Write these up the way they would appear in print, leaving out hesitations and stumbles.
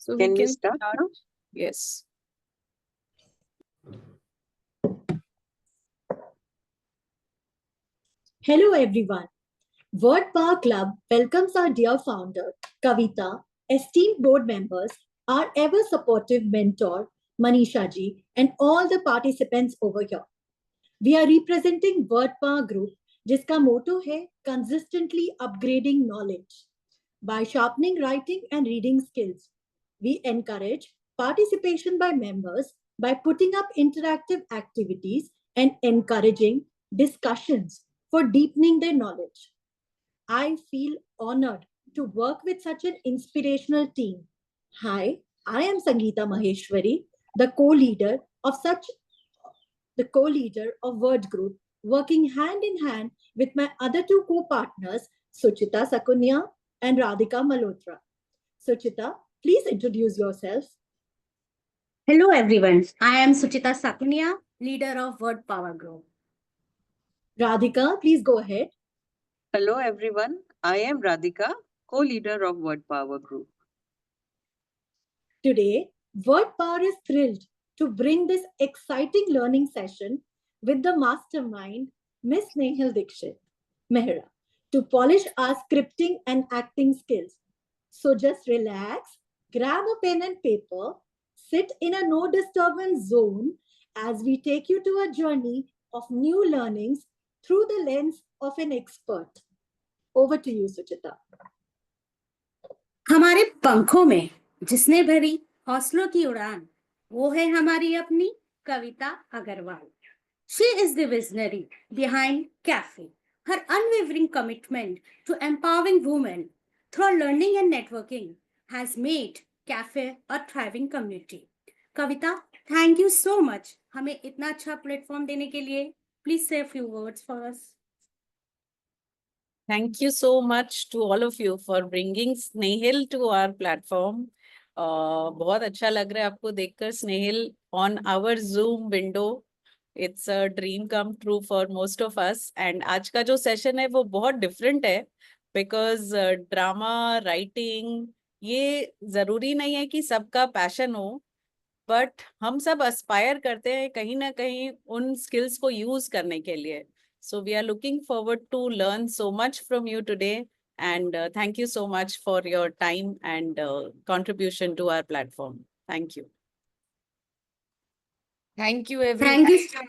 So we Can we can start now? Yes. Hello everyone. Word Power Club welcomes our dear founder, Kavita, esteemed board members, our ever supportive mentor, Manisha ji, and all the participants over here. We are representing Word Power Group, जिसका motto है consistently upgrading knowledge. By sharpening writing and reading skills, we encourage participation by members by putting up interactive activities and encouraging discussions for deepening their knowledge. I feel honored to work with such an inspirational team. Hi, I am Sangeeta Maheshwari, the co-leader of Word Group, working hand in hand with my other two co-partners, Suchita Sakunya and Radhika Malhotra. Suchita, please introduce yourself. Hello everyone, I am Suchita Sakunya, leader of Word Power Group. Radhika, please go ahead. Hello everyone, I am Radhika, co-leader of Word Power Group. Today, Word Power is thrilled to bring this exciting learning session with the mastermind, Miss Nehal Dixit Mehra, to polish our scripting and acting skills. So just relax, grab a pen and paper, sit in a no disturbance zone as we take you to a journey of new learnings through the lens of an expert. Over to you, Suchita. हमारे पंखों में जिसने भरी हौसलों की उड़ान, वो है हमारी अपनी कविता Agarwal. She is the visionary behind Cafe. Her unwavering commitment to empowering women through learning and networking has made Cafe a thriving community. Kavita, thank you so much. हमें इतना अच्छा प्लेटफॉर्म देने के लिए. Please say a few words for us. Thank you so much to all of you for bringing Snehal to our platform. बहुत अच्छा लग रहा है आपको देखकर Snehal on our Zoom window. It's a dream come true for most of us. And आज का जो session है वो बहुत different है because drama, writing ये जरूरी नहीं है कि सबका passion हो, but हम सब aspire करते हैं कहीं ना कहीं उन skills को use करने के लिए. So we are looking forward to learn so much from you today, and thank you so much for your time and contribution to our platform. Thank you. Thank you, everyone. Thank you.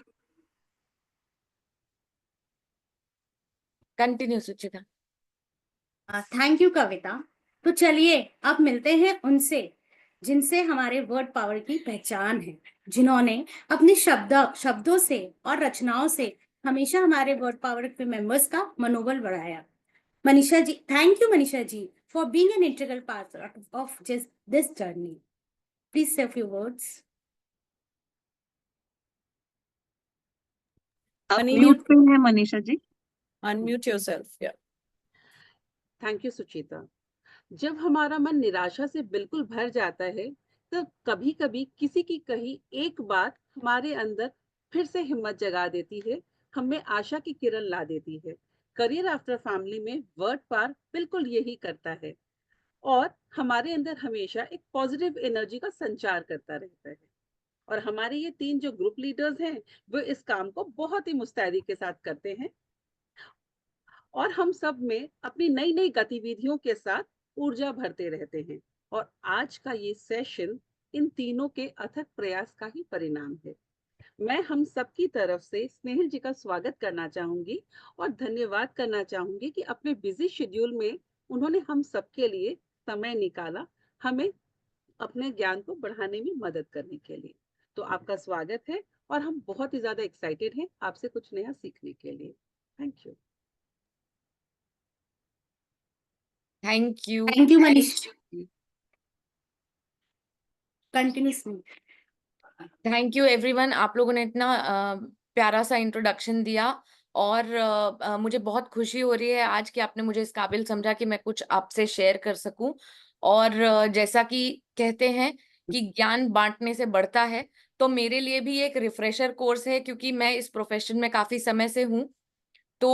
Continue, Suchita. Thank you Kavita. तो चलिए अब मिलते हैं उनसे जिनसे हमारे word power की पहचान है, जिन्होंने अपने शब्दों से और रचनाओं से हमेशा हमारे वर्ड पावर के मेंबर्स का मनोबल बढ़ाया. Manisha ji, thank you Manisha ji for being an integral part of this journey. Please say few words. Mute पे है Manisha ji. Unmute yourself. Yeah. Thank you Suchita. जब हमारा मन निराशा से बिल्कुल भर जाता है, तब कभी कभी किसी की कही एक बात हमारे अंदर फिर से हिम्मत जगा देती है, हमें आशा की किरण ला देती है. करियर आफ्टर फैमिली में वर्ड पावर बिल्कुल यही करता है और हमारे अंदर हमेशा एक पॉजिटिव एनर्जी का संचार करता रहता है. और हमारे ये 3 जो ग्रुप लीडर्स हैं वो इस काम को बहुत ही मुस्तैदी के साथ करते हैं और हम सब में अपनी नई नई गतिविधियों के साथ ऊर्जा भरते रहते हैं. और आज का ये सेशन इन तीनों के अथक प्रयास का ही परिणाम है. मैं हम सबकी तरफ से स्नेहल जी का स्वागत करना चाहूंगी और धन्यवाद करना चाहूंगी कि अपने बिजी शेड्यूल में उन्होंने हम सबके लिए समय निकाला, हमें अपने ज्ञान को बढ़ाने में मदद करने के लिए. तो आपका स्वागत है और हम बहुत ही ज्यादा एक्साइटेड हैं आपसे कुछ नया सीखने के लिए. Thank you. Thank you. Thank you Manish. Continue. Thank you everyone. आप लोगों ने इतना प्यारा सा इंट्रोडक्शन दिया और मुझे बहुत खुशी हो रही है आज कि आपने मुझे इस काबिल समझा कि मैं कुछ आपसे शेयर कर सकूं. और जैसा कि कहते हैं कि ज्ञान बांटने से बढ़ता है, तो मेरे लिए भी एक रिफ्रेशर कोर्स है क्योंकि मैं इस प्रोफेशन में काफी समय से हूँ. तो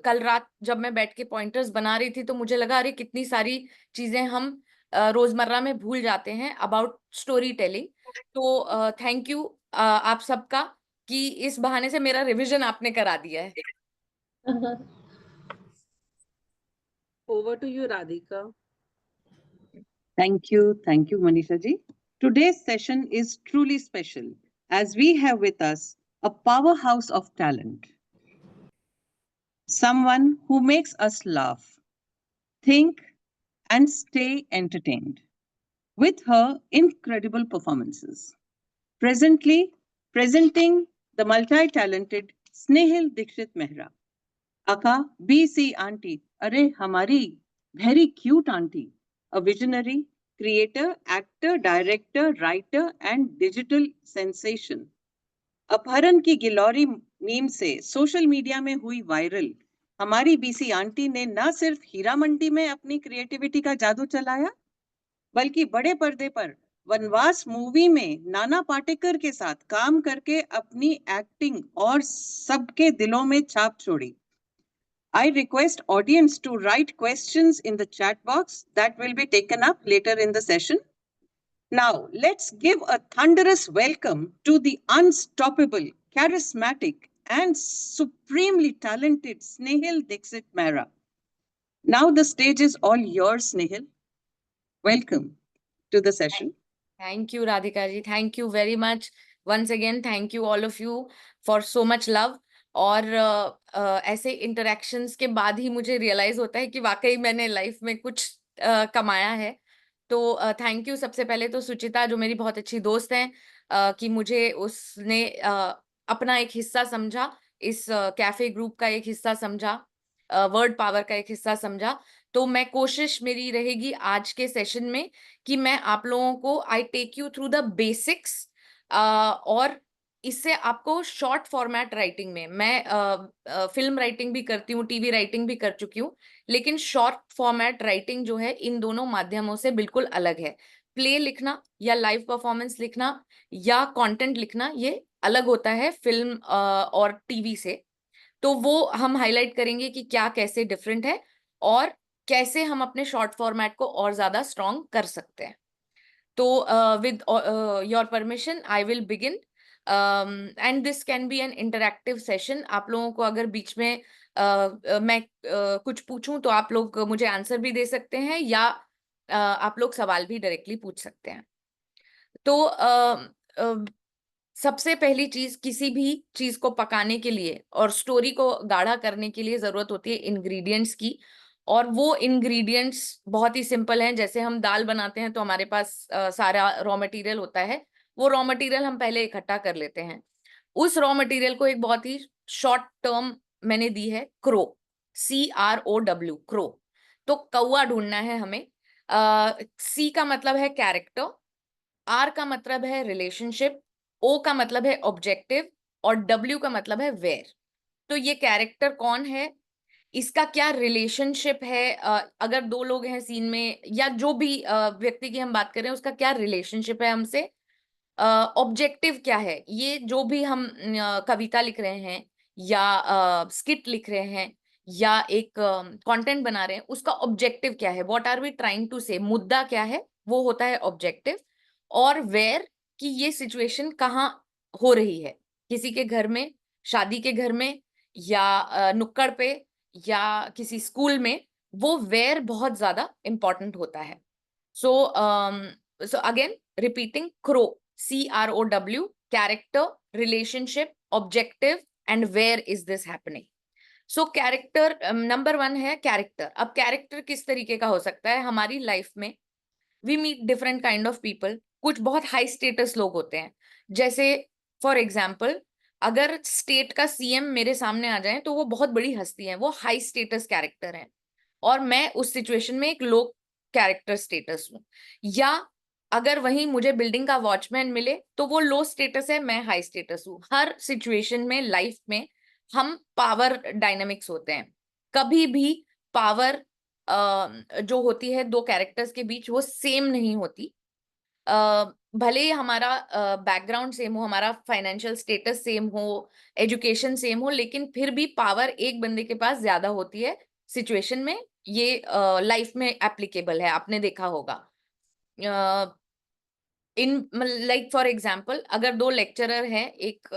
कल रात जब मैं बैठ के पॉइंटर्स बना रही थी तो मुझे लगा अरे कितनी सारी चीजें हम रोजमर्रा में भूल जाते हैं अबाउट स्टोरी टेलिंग। तो थैंक यू आप सबका कि इस बहाने से मेरा रिवीजन आपने करा दिया है। Over to you, Radhika. Thank you, Manisha ji. Today's session is truly special as we have with us a powerhouse of talent. Someone who makes us laugh, think, and stay entertained with her incredible performances. Presently, presenting the multi-talented Snehal Dikshit Mehra. Aka BC Auntie, Arey Hamari, very cute auntie, a visionary, creator, actor, director, writer, and digital sensation. अपहरण की gilauri meme से social media में हुई viral हमारी BC aunty ने न सिर्फ हीरा मंडी में अपनी क्रिएटिविटी का जादू चलाया, बल्कि बड़े पर्दे पर वनवास मूवी में नाना पाटेकर के साथ काम करके अपनी एक्टिंग और सबके दिलों में छाप छोड़ी। I request audience to write questions in the chat box that will be taken up later in the session. Now, let's give a thunderous welcome to the unstoppable, charismatic, and supremely talented Snehal Dikshit Mehra. Now the stage is all yours, Snehal. Welcome to the session. Thank you, Radhika ji. Thank you very much. Once again, thank you all of you for so much love. और ऐसे interactions के बाद ही मुझे realise होता है कि वाकई मैंने लाइफ में कुछ कमाया है। तो थैंक यू सबसे पहले तो सुचिता, जो मेरी बहुत अच्छी दोस्त हैं, कि मुझे उसने अपना एक हिस्सा समझा, इस कैफे ग्रुप का एक हिस्सा समझा, वर्ड पावर का एक हिस्सा समझा। तो मैं कोशिश मेरी रहेगी आज के सेशन में कि मैं आप लोगों को I take you through the basics, और इससे आपको शॉर्ट फॉर्मेट राइटिंग में, मैं फिल्म राइटिंग भी करती हूँ, टीवी राइटिंग भी कर चुकी हूँ, लेकिन शॉर्ट फॉर्मेट राइटिंग जो है इन दोनों माध्यमों से बिल्कुल अलग है। प्ले लिखना या लाइव परफॉर्मेंस लिखना या कंटेंट लिखना, ये अलग होता है फिल्म और टीवी से। तो वो हम हाईलाइट करेंगे कि क्या कैसे डिफरेंट है और कैसे हम अपने शॉर्ट फॉर्मेट को और ज्यादा स्ट्रॉन्ग कर सकते हैं। तो with your permission I will begin, and this can be an interactive session. आप लोगों को अगर बीच में मैं कुछ पूछूं तो आप लोग मुझे आंसर भी दे सकते हैं, या आप लोग सवाल भी डायरेक्टली पूछ सकते हैं। तो सबसे पहली चीज, किसी भी चीज को पकाने के लिए और स्टोरी को गाढ़ा करने के लिए जरूरत होती है इंग्रेडिएंट्स की। और वो इंग्रेडिएंट्स बहुत ही सिंपल हैं। जैसे हम दाल बनाते हैं तो हमारे पास सारा रॉ मटेरियल होता है, वो रॉ मटेरियल हम पहले इकट्ठा कर लेते हैं। उस रॉ मटेरियल को एक बहुत ही शॉर्ट टर्म मैंने दी है, CROW, CROW, क्रो। तो कौवा ढूंढना है हमें। C का मतलब है कैरेक्टर, R का मतलब है रिलेशनशिप, O का मतलब है ऑब्जेक्टिव, और W का मतलब है वेयर। तो ये कैरेक्टर कौन है, इसका क्या रिलेशनशिप है, अगर दो लोग हैं सीन में या जो भी व्यक्ति की हम बात करें उसका क्या रिलेशनशिप है हमसे, ऑब्जेक्टिव क्या है, ये जो भी हम कविता लिख रहे हैं या स्किट लिख रहे हैं या एक कंटेंट बना रहे हैं, उसका ऑब्जेक्टिव क्या है, what are we trying to say, मुद्दा क्या है, वो होता है ऑब्जेक्टिव। और वेयर, कि ये सिचुएशन कहाँ हो रही है, किसी के घर में, शादी के घर में, या नुक्कड़ पे, या किसी स्कूल में, वो वेयर बहुत ज्यादा इंपॉर्टेंट होता है। So again repeating, CROW, CROW, character, relationship, objective and where is this happening. So character, number 1 है कैरेक्टर। अब कैरेक्टर किस तरीके का हो सकता है हमारी लाइफ में? We meet different kind of people. कुछ बहुत हाई स्टेटस लोग होते हैं, जैसे फॉर एग्जाम्पल अगर स्टेट का सीएम मेरे सामने आ जाए तो वो बहुत बड़ी हस्ती है, वो हाई स्टेटस कैरेक्टर है, और मैं उस सिचुएशन में एक लो कैरेक्टर स्टेटस हूँ। या अगर वहीं मुझे बिल्डिंग का वॉचमैन मिले तो वो लो स्टेटस है, मैं हाई स्टेटस हूँ। हर सिचुएशन में लाइफ में हम पावर डायनामिक्स होते हैं। कभी भी पावर जो होती है दो कैरेक्टर्स के बीच, वो सेम नहीं होती। भले ही हमारा बैकग्राउंड सेम हो, हमारा फाइनेंशियल स्टेटस सेम हो, एजुकेशन सेम हो, लेकिन फिर भी पावर एक बंदे के पास ज्यादा होती है सिचुएशन में। ये लाइफ में एप्लीकेबल है, आपने देखा होगा। इन लाइक फॉर एग्जाम्पल अगर दो लेक्चरर हैं एक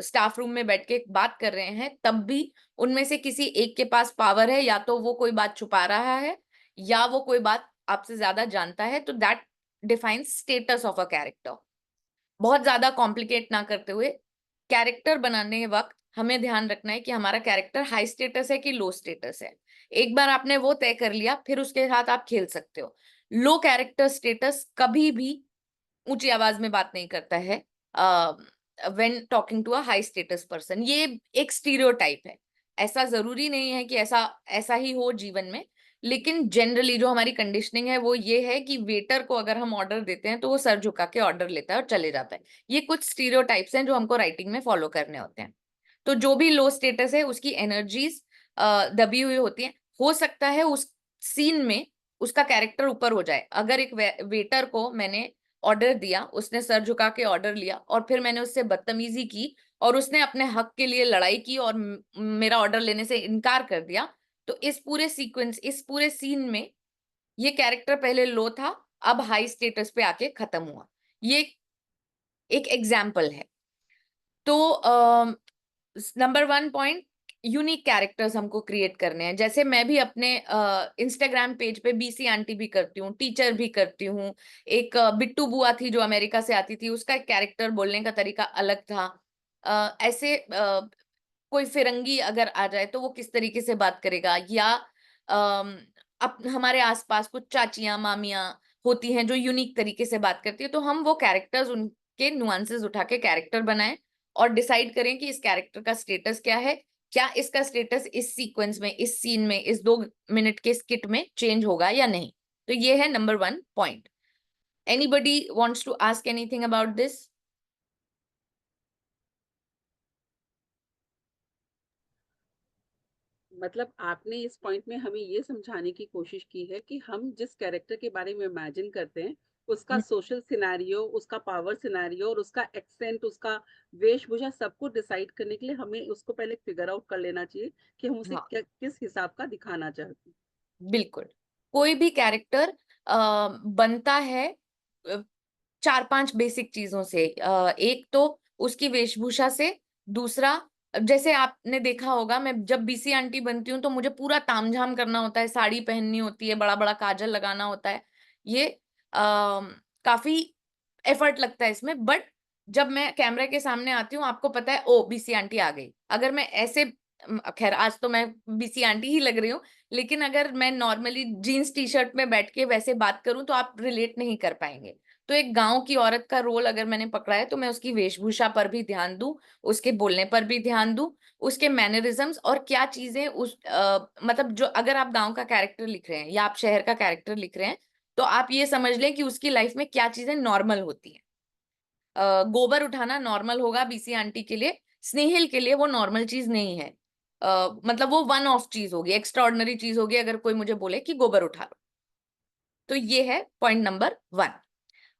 स्टाफ रूम में बैठ के बात कर रहे हैं, तब भी उनमें से किसी एक के पास पावर है, या तो वो कोई बात छुपा रहा है या वो कोई बात आपसे ज्यादा जानता है, तो that defines status of a character. बहुत ज्यादा कॉम्प्लिकेट ना करते हुए कैरेक्टर बनाने के वक्त हमें ध्यान रखना है कि हमारा कैरेक्टर हाई स्टेटस है कि लो स्टेटस है। एक बार आपने वो तय कर लिया, फिर उसके साथ आप खेल सकते हो। लो कैरेक्टर स्टेटस कभी भी ऊंची आवाज में बात नहीं करता है when talking to a high status person. ये एक स्टीरियोटाइप है, ऐसा जरूरी नहीं है कि ऐसा ऐसा ही हो जीवन में, लेकिन जनरली जो हमारी कंडीशनिंग है वो ये है कि वेटर को अगर हम ऑर्डर देते हैं तो वो सर झुका के ऑर्डर लेता है और चले जाता है। ये कुछ स्टीरियोटाइप्स हैं जो हमको राइटिंग में फॉलो करने होते हैं। तो जो भी लो स्टेटस है उसकी एनर्जीज दबी हुई होती है। हो सकता है उस सीन में उसका कैरेक्टर ऊपर हो जाए। अगर एक वेटर को मैंने ऑर्डर दिया, उसने सर झुका के ऑर्डर लिया और फिर मैंने उससे बदतमीजी की और उसने अपने हक के लिए लड़ाई की और मेरा ऑर्डर लेने से इनकार कर दिया, तो इस पूरे सीक्वेंस, इस पूरे सीन में ये कैरेक्टर पहले लो था, अब हाई स्टेटस पे आके खत्म हुआ। ये एक एग्जाम्पल है। तो नंबर 1 पॉइंट, यूनिक कैरेक्टर्स हमको क्रिएट करने हैं। जैसे मैं भी अपने इंस्टाग्राम पेज पे बीसी आंटी भी करती हूँ, टीचर भी करती हूँ। एक बिट्टू बुआ थी जो अमेरिका से आती थी, उसका एक कैरेक्टर बोलने का तरीका अलग था। ऐसे कोई फिरंगी अगर आ जाए तो वो किस तरीके से बात करेगा, या हमारे आसपास कुछ चाचियां मामियां होती हैं जो यूनिक तरीके से बात करती है, तो हम वो कैरेक्टर्स, उनके नुआंसेस उठा के कैरेक्टर बनाएं और डिसाइड करें कि इस कैरेक्टर का स्टेटस क्या है, क्या इसका स्टेटस इस सीक्वेंस में, इस सीन में, इस 2 मिनट के स्किट में चेंज होगा या नहीं। तो ये है number 1 point. Anybody wants to ask anything about this? मतलब आपने इस पॉइंट में हमें ये समझाने की कोशिश की है कि हम जिस कैरेक्टर के बारे में इमेजिन करते हैं, उसका सोशल सिनेरियो, उसका पावर सिनेरियो और उसका एक्सेंट, उसका वेशभूषा, सबको डिसाइड करने के लिए हमें उसको पहले फिगर आउट कर लेना चाहिए कि हम उसे हाँ, किस हिसाब का दिखाना चाहते हैं। बिल्कुल। कोई भी कैरेक्टर बनता है 4-5 बेसिक चीजों से। एक तो उसकी वेशभूषा से, दूसरा जैसे आपने देखा होगा, मैं जब बीसी आंटी बनती हूँ तो मुझे पूरा तामझाम करना होता है, साड़ी पहननी होती है, बड़ा बड़ा काजल लगाना होता है। ये काफी एफर्ट लगता है इसमें, बट जब मैं कैमरे के सामने आती हूँ आपको पता है ओ बीसी आंटी आ गई। अगर मैं ऐसे खैर आज तो मैं बीसी आंटी ही लग रही हूँ, लेकिन अगर मैं नॉर्मली जीन्स टी शर्ट में बैठ के वैसे बात करूं तो आप रिलेट नहीं कर पाएंगे। तो एक गांव की औरत का रोल अगर मैंने पकड़ा है तो मैं उसकी वेशभूषा पर भी ध्यान दूं, उसके बोलने पर भी ध्यान दूं, उसके मैनरिज्म्स और क्या चीजें मतलब जो अगर आप गांव का कैरेक्टर लिख रहे हैं या आप शहर का कैरेक्टर लिख रहे हैं, तो आप ये समझ लें कि उसकी लाइफ में क्या चीजें नॉर्मल होती हैं। गोबर उठाना नॉर्मल होगा बीसी आंटी के लिए, स्नेहिल के लिए वो नॉर्मल चीज नहीं है। मतलब वो वन ऑफ चीज होगी, एक्स्ट्राऑर्डिनरी चीज होगी अगर कोई मुझे बोले कि गोबर उठा लो। तो ये है पॉइंट नंबर 1।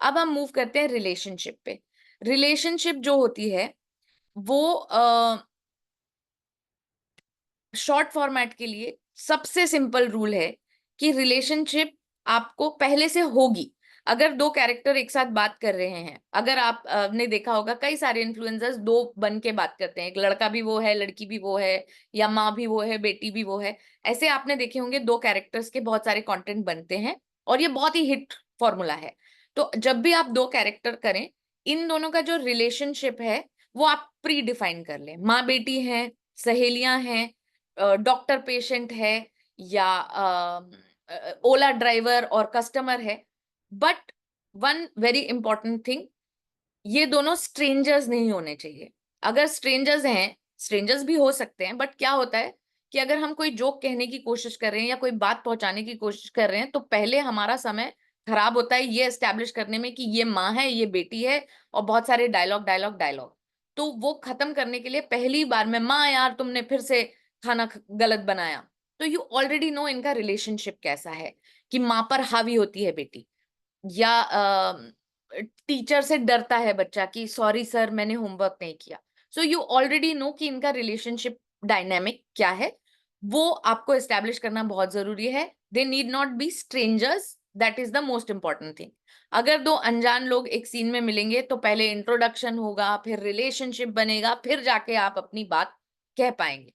अब हम मूव करते हैं रिलेशनशिप पे। रिलेशनशिप जो होती है वो शॉर्ट फॉर्मेट के लिए सबसे सिंपल रूल है कि रिलेशनशिप आपको पहले से होगी। अगर 2 कैरेक्टर एक साथ बात कर रहे हैं, अगर आप ने देखा होगा कई सारे इन्फ्लुएंसर्स 2 बन के बात करते हैं, एक लड़का भी वो है, लड़की भी वो है, या माँ भी वो है, बेटी भी वो है। ऐसे आपने देखे होंगे 2 कैरेक्टर्स के बहुत सारे कंटेंट बनते हैं और ये बहुत ही हिट फॉर्मूला है। तो जब भी आप 2 कैरेक्टर करें, इन दोनों का जो रिलेशनशिप है वो आप प्री डिफाइन कर लें। माँ बेटी हैं, सहेलियां हैं, डॉक्टर पेशेंट है, या ओला ड्राइवर और कस्टमर है। But one very important thing, ये दोनों स्ट्रेंजर्स नहीं होने चाहिए। अगर स्ट्रेंजर्स हैं, स्ट्रेंजर्स भी हो सकते हैं, बट क्या होता है कि अगर हम कोई जोक कहने की कोशिश कर रहे हैं या कोई बात पहुंचाने की कोशिश कर रहे हैं, तो पहले हमारा समय खराब होता है ये एस्टेब्लिश करने में कि ये माँ है, ये बेटी है, और बहुत सारे डायलॉग डायलॉग डायलॉग। तो वो खत्म करने के लिए पहली बार में, माँ यार तुमने फिर से खाना गलत बनाया, तो यू ऑलरेडी नो इनका रिलेशनशिप कैसा है, कि माँ पर हावी होती है बेटी, या टीचर से डरता है बच्चा कि सॉरी सर मैंने होमवर्क नहीं किया। सो यू ऑलरेडी नो कि इनका रिलेशनशिप डायनेमिक क्या है। वो आपको एस्टेब्लिश करना बहुत जरूरी है। They need not be strangers, that is the most important thing. अगर दो अनजान लोग एक सीन में मिलेंगे तो पहले इंट्रोडक्शन होगा, फिर रिलेशनशिप बनेगा, फिर जाके आप अपनी बात कह पाएंगे।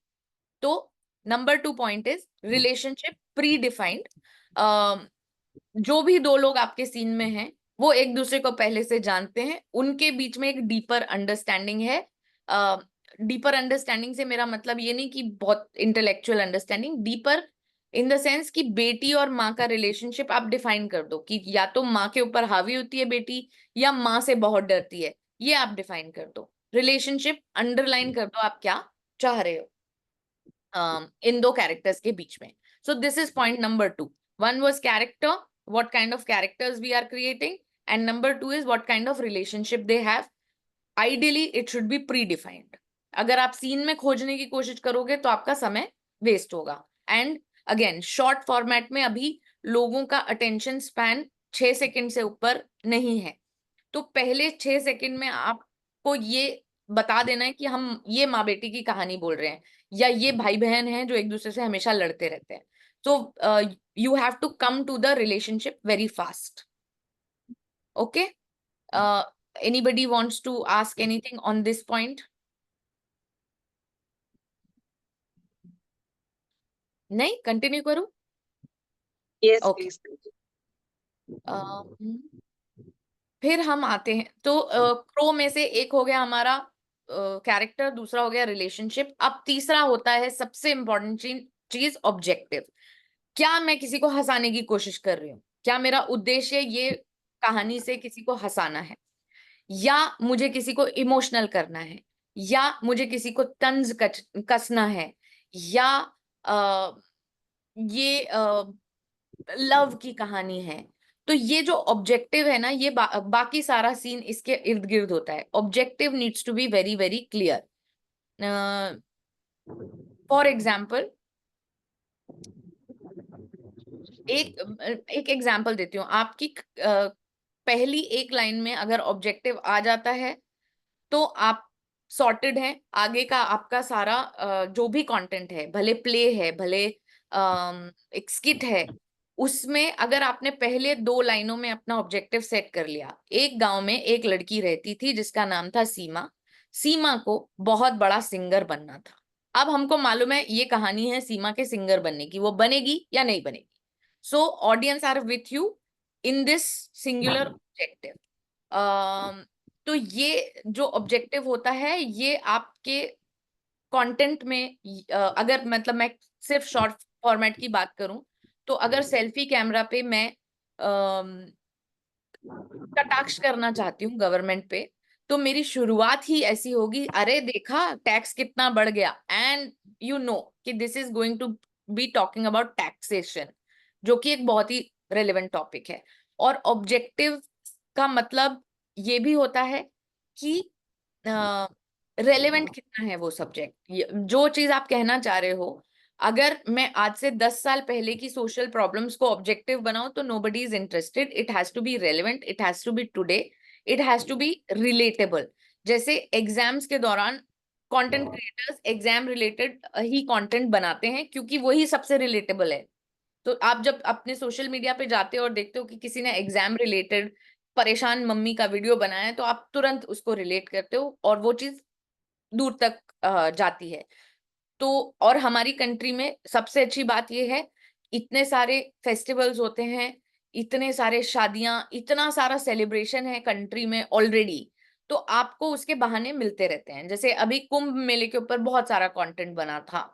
तो number 2 point is relationship pre defined. जो भी दो लोग आपके सीन में हैं वो एक दूसरे को पहले से जानते हैं, उनके बीच में एक डीपर अंडरस्टैंडिंग है। डीपर अंडरस्टैंडिंग से मेरा मतलब ये नहीं कि बहुत intellectual understanding, deeper in the sense कि बेटी और माँ का रिलेशनशिप आप डिफाइन कर दो कि या तो माँ के ऊपर हावी होती है बेटी या माँ से बहुत डरती है, ये आप डिफाइन कर दो। रिलेशनशिप अंडरलाइन कर दो आप क्या चाह रहे हो इन दो कैरेक्टर्स के बीच में। So this is point number 2। One was character, what kind of characters we are creating, and number 2 is what kind of relationship they have. Ideally, it should be predefined. अगर आप सीन में खोजने की कोशिश करोगे तो आपका समय वेस्ट होगा। एंड अगेन शॉर्ट फॉर्मेट में अभी लोगों का अटेंशन स्पैन 6 सेकंड से ऊपर नहीं है, तो पहले 6 सेकंड में आपको ये बता देना है कि हम ये माँ बेटी की कहानी बोल रहे हैं या ये भाई बहन हैं जो एक दूसरे से हमेशा लड़ते रहते हैं। So you have to come to the relationship very fast. Okay? Anybody wants to ask anything on this point? नहीं, continue करूं? Yes, Okay. please. फिर हम आते हैं तो क्रो में से एक हो गया हमारा कैरेक्टर, दूसरा हो गया रिलेशनशिप। अब तीसरा होता है सबसे इंपॉर्टेंट चीज ऑब्जेक्टिव। क्या मैं किसी को हंसाने की कोशिश कर रही हूँ? क्या मेरा उद्देश्य ये कहानी से किसी को हंसाना है, या मुझे किसी को इमोशनल करना है, या मुझे किसी को तंज कसना है, या ये लव की कहानी है? तो ये जो ऑब्जेक्टिव है ना, ये बाकी सारा सीन इसके इर्द गिर्द होता है। Objective needs to be very very clear. For example एक एग्जाम्पल देती हूँ। आपकी पहली एक लाइन में अगर ऑब्जेक्टिव आ जाता है तो आप सॉर्टेड हैं। आगे का आपका सारा जो भी कंटेंट है, भले प्ले है, भले एक स्किट है, उसमें अगर आपने पहले 2 लाइनों में अपना ऑब्जेक्टिव सेट कर लिया। एक गांव में एक लड़की रहती थी जिसका नाम था सीमा। सीमा को बहुत बड़ा सिंगर बनना था। अब हमको मालूम है ये कहानी है सीमा के सिंगर बनने की, वो बनेगी या नहीं बनेगी। So audience are with you in this singular objective. तो ये जो ऑब्जेक्टिव होता है ये आपके कंटेंट में अगर मतलब मैं सिर्फ शॉर्ट फॉर्मेट की बात करूं तो अगर सेल्फी कैमरा पे मैं कटाक्ष करना चाहती हूँ गवर्नमेंट पे, तो मेरी शुरुआत ही ऐसी होगी, अरे देखा टैक्स कितना बढ़ गया, एंड यू नो कि this is going to be talking about taxation, जो कि एक बहुत ही रेलेवेंट टॉपिक है। और ऑब्जेक्टिव का मतलब ये भी होता है कि रेलेवेंट कितना है वो सब्जेक्ट, जो चीज आप कहना चाह रहे हो। अगर मैं आज से 10 साल पहले की सोशल प्रॉब्लम्स को ऑब्जेक्टिव बनाऊं तो nobody is interested. It has to be relevant, it has to be today, it has to be relatable. जैसे एग्जाम्स के दौरान कंटेंट क्रिएटर्स एग्जाम रिलेटेड ही कंटेंट बनाते हैं क्योंकि वही सबसे रिलेटेबल है। तो आप जब अपने सोशल मीडिया पे जाते हो और देखते हो कि किसी ने एग्जाम रिलेटेड परेशान मम्मी का वीडियो बनाया है, तो आप तुरंत उसको रिलेट करते हो और वो चीज दूर तक जाती है। तो और हमारी कंट्री में सबसे अच्छी बात यह है, इतने सारे फेस्टिवल्स होते हैं, इतने सारे शादियां, इतना सारा सेलिब्रेशन है कंट्री में ऑलरेडी, तो आपको उसके बहाने मिलते रहते हैं। जैसे अभी कुंभ मेले के ऊपर बहुत सारा कंटेंट बना था,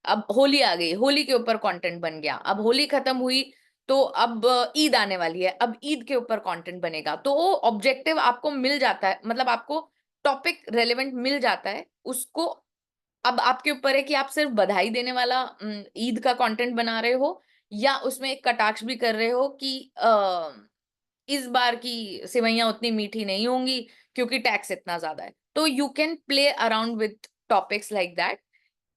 अब होली आ गई, होली के ऊपर कंटेंट बन गया, अब होली खत्म हुई तो अब ईद आने वाली है, अब ईद के ऊपर कंटेंट बनेगा। तो वो ऑब्जेक्टिव आपको मिल जाता है, मतलब आपको टॉपिक रेलेवेंट मिल जाता है उसको। अब आपके ऊपर है कि आप सिर्फ बधाई देने वाला ईद का कंटेंट बना रहे हो या उसमें एक कटाक्ष भी कर रहे हो कि इस बार की सेवैयां उतनी मीठी नहीं होंगी क्योंकि टैक्स इतना ज्यादा है। तो you can play around with topics like that.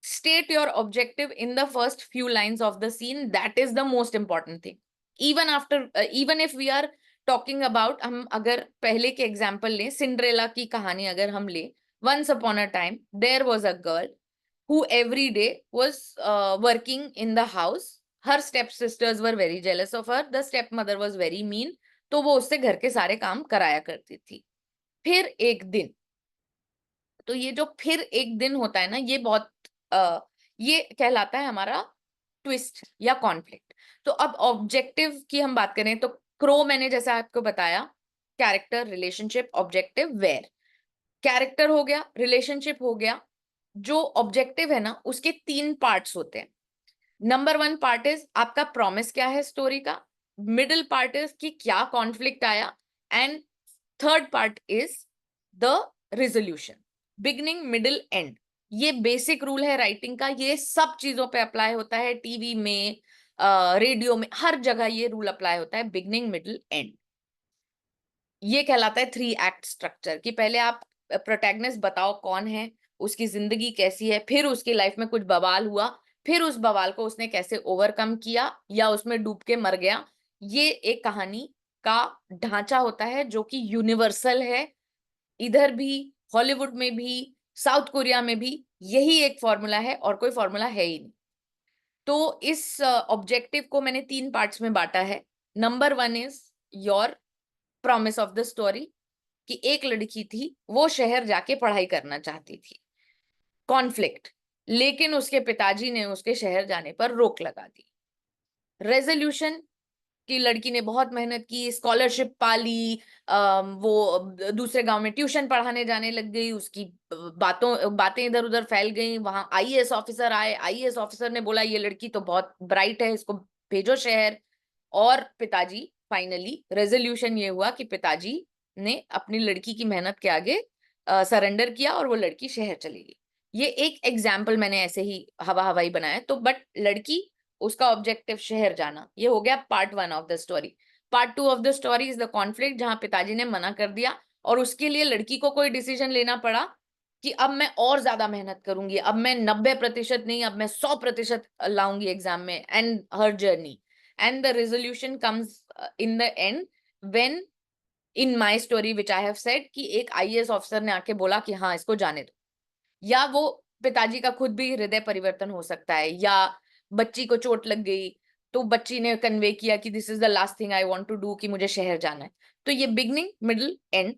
State your objective in the first few lines of the scene. That is the most important thing. Even if we are talking about, हम अगर पहले के example लें, Cinderella की कहानी अगर हम लें, once upon a time there was a girl who every day was working in the house her step sisters were very jealous of her, the step mother was very mean, तो वो उससे घर के सारे काम कराया करती थी। फिर एक दिन, तो ये जो फिर एक दिन होता है ना, ये बहुत ये कहलाता है हमारा ट्विस्ट या कॉन्फ्लिक्ट। तो अब ऑब्जेक्टिव की हम बात करें तो क्रो मैंने जैसा आपको बताया, character, relationship, objective, where. Character हो गया, रिलेशनशिप हो गया, जो ऑब्जेक्टिव है ना उसके 3 पार्ट्स होते हैं। नंबर 1 पार्ट इज आपका प्रॉमिस क्या है स्टोरी का, मिडिल पार्ट इज कि क्या कॉन्फ्लिक्ट आया, and third part is the resolution. Beginning, middle, and, ये बेसिक रूल है राइटिंग का। ये सब चीजों पे अप्लाई होता है, टीवी में, रेडियो में, हर जगह ये रूल अप्लाई होता है, बिगनिंग, मिडिल, एंड। ये कहलाता है 3 एक्ट स्ट्रक्चर, कि पहले आप प्रोटैगनिस्ट बताओ कौन है, उसकी जिंदगी कैसी है, फिर उसकी लाइफ में कुछ बवाल हुआ, फिर उस बवाल को उसने कैसे ओवरकम किया या उसमें डूब के मर गया। ये एक कहानी का ढांचा होता है जो कि यूनिवर्सल है, इधर भी, हॉलीवुड में भी, साउथ कोरिया में भी यही एक फॉर्मूला है और कोई फॉर्मूला है ही नहीं। तो इस ऑब्जेक्टिव को मैंने 3 पार्ट्स में बांटा है। Number 1 is your promise of the story, कि एक लड़की थी, वो शहर जाके पढ़ाई करना चाहती थी। कॉन्फ्लिक्ट, लेकिन उसके पिताजी ने उसके शहर जाने पर रोक लगा दी। रेजोल्यूशन, कि लड़की ने बहुत मेहनत की, स्कॉलरशिप पाली, वो दूसरे गांव में ट्यूशन पढ़ाने जाने लग गई, उसकी बातें इधर उधर फैल गई, वहां आईएएस ऑफिसर आए, आईएएस ऑफिसर ने बोला ये लड़की तो बहुत ब्राइट है, इसको भेजो शहर। और पिताजी, फाइनली रेजोल्यूशन ये हुआ कि पिताजी ने अपनी लड़की की मेहनत के आगे सरेंडर किया और वो लड़की शहर चली गई। ये एक एग्जाम्पल मैंने ऐसे ही हवा हवाई बनाया। तो बट लड़की, उसका ऑब्जेक्टिव शहर जाना, ये हो गया part 1 of the story. Part 2 of the story is the conflict, जहां पिताजी ने मना कर दिया और उसके लिए लड़की को कोई डिसीजन लेना पड़ा कि अब मैं और ज्यादा मेहनत करूंगी, अब मैं 90% नहीं, अब मैं 100% लाऊंगी एग्जाम में, and her journey. And the resolution comes in the end when, in my story which I have said, कि एक आईएएस ऑफिसर ने आके बोला कि हाँ इसको जाने दो, या वो पिताजी का खुद भी हृदय परिवर्तन हो सकता है, या बच्ची को चोट लग गई तो बच्ची ने कन्वे किया कि this is the last thing I want to do, कि मुझे शहर जाना है। तो ये beginning, middle, end,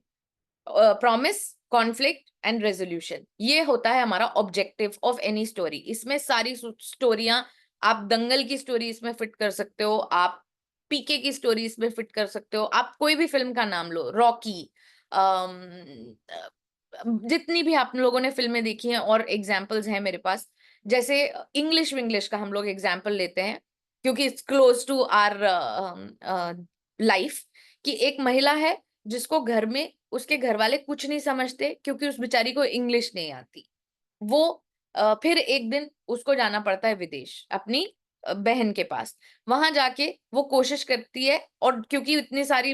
promise, conflict and resolution, ये होता है हमारा ऑब्जेक्टिव ऑफ एनी स्टोरी। इसमें सारी स्टोरियां, आप दंगल की स्टोरी इसमें फिट कर सकते हो, आप पीके की स्टोरी इसमें फिट कर सकते हो, आप कोई भी फिल्म का नाम लो, रॉकी, जितनी भी आप लोगों ने फिल्में देखी हैं, और एग्जाम्पल्स हैं मेरे पास। जैसे इंग्लिश विंग्लिश का हम लोग एग्जाम्पल लेते हैं, क्योंकि it's close to our life, कि एक महिला है जिसको घर में उसके घर वाले कुछ नहीं समझते, क्योंकि उस बेचारी को इंग्लिश नहीं आती। वो फिर एक दिन उसको जाना पड़ता है विदेश, अपनी बहन के पास। वहां जाके वो कोशिश करती है, और क्योंकि इतनी सारी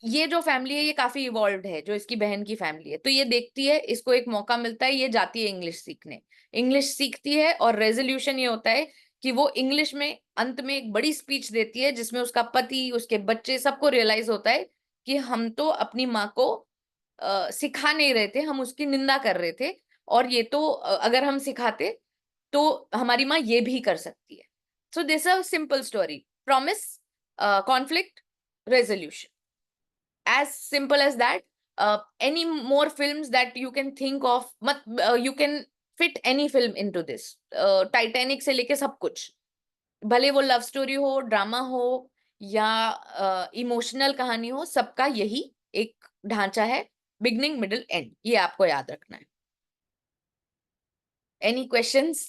ये जो फैमिली है ये काफी इवॉल्व्ड है, जो इसकी बहन की फैमिली है, तो ये देखती है, इसको एक मौका मिलता है, ये जाती है इंग्लिश सीखने, इंग्लिश सीखती है, और रेजोल्यूशन ये होता है कि वो इंग्लिश में अंत में एक बड़ी स्पीच देती है, जिसमें उसका पति, उसके बच्चे, सबको रियलाइज होता है कि हम तो अपनी माँ को सिखा नहीं रहे थे, हम उसकी निंदा कर रहे थे, और ये तो अगर हम सिखाते तो हमारी माँ ये भी कर सकती है। So this a simple story, promise, conflict, resolution, as simple as that. Any more films that you can think of, you can fit any film into this. Titanic से लेके सब कुछ, भले वो लव स्टोरी हो, ड्रामा हो, या emotional कहानी हो, सबका यही एक ढांचा है, बिगनिंग, मिडिल, एंड, ये आपको याद रखना है। Any questions?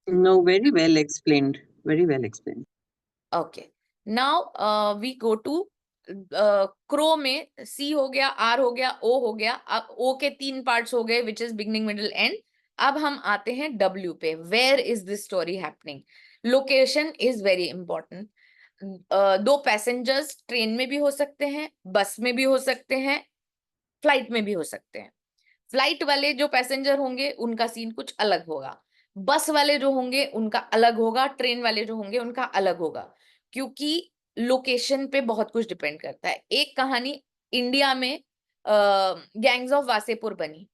No, very well explained. Very well explained. Okay, now we go to crow में सी हो गया, आर हो गया, ओ हो गया। अब ओ के 3 पार्ट्स हो गए, which is beginning, middle, end. अब हम आते हैं डब्ल्यू पे, where is this story happening. Location is very important. 2 passengers train में भी हो सकते हैं, बस में भी हो सकते हैं, फ्लाइट में भी हो सकते हैं। फ्लाइट वाले जो पैसेंजर होंगे उनका सीन कुछ अलग होगा, बस वाले जो होंगे उनका अलग होगा, ट्रेन वाले जो होंगे उनका अलग होगा, क्योंकि लोकेशन पे बहुत कुछ डिपेंड करता है। एक कहानी इंडिया में गैंग्स ऑफ वासेपुर बनी।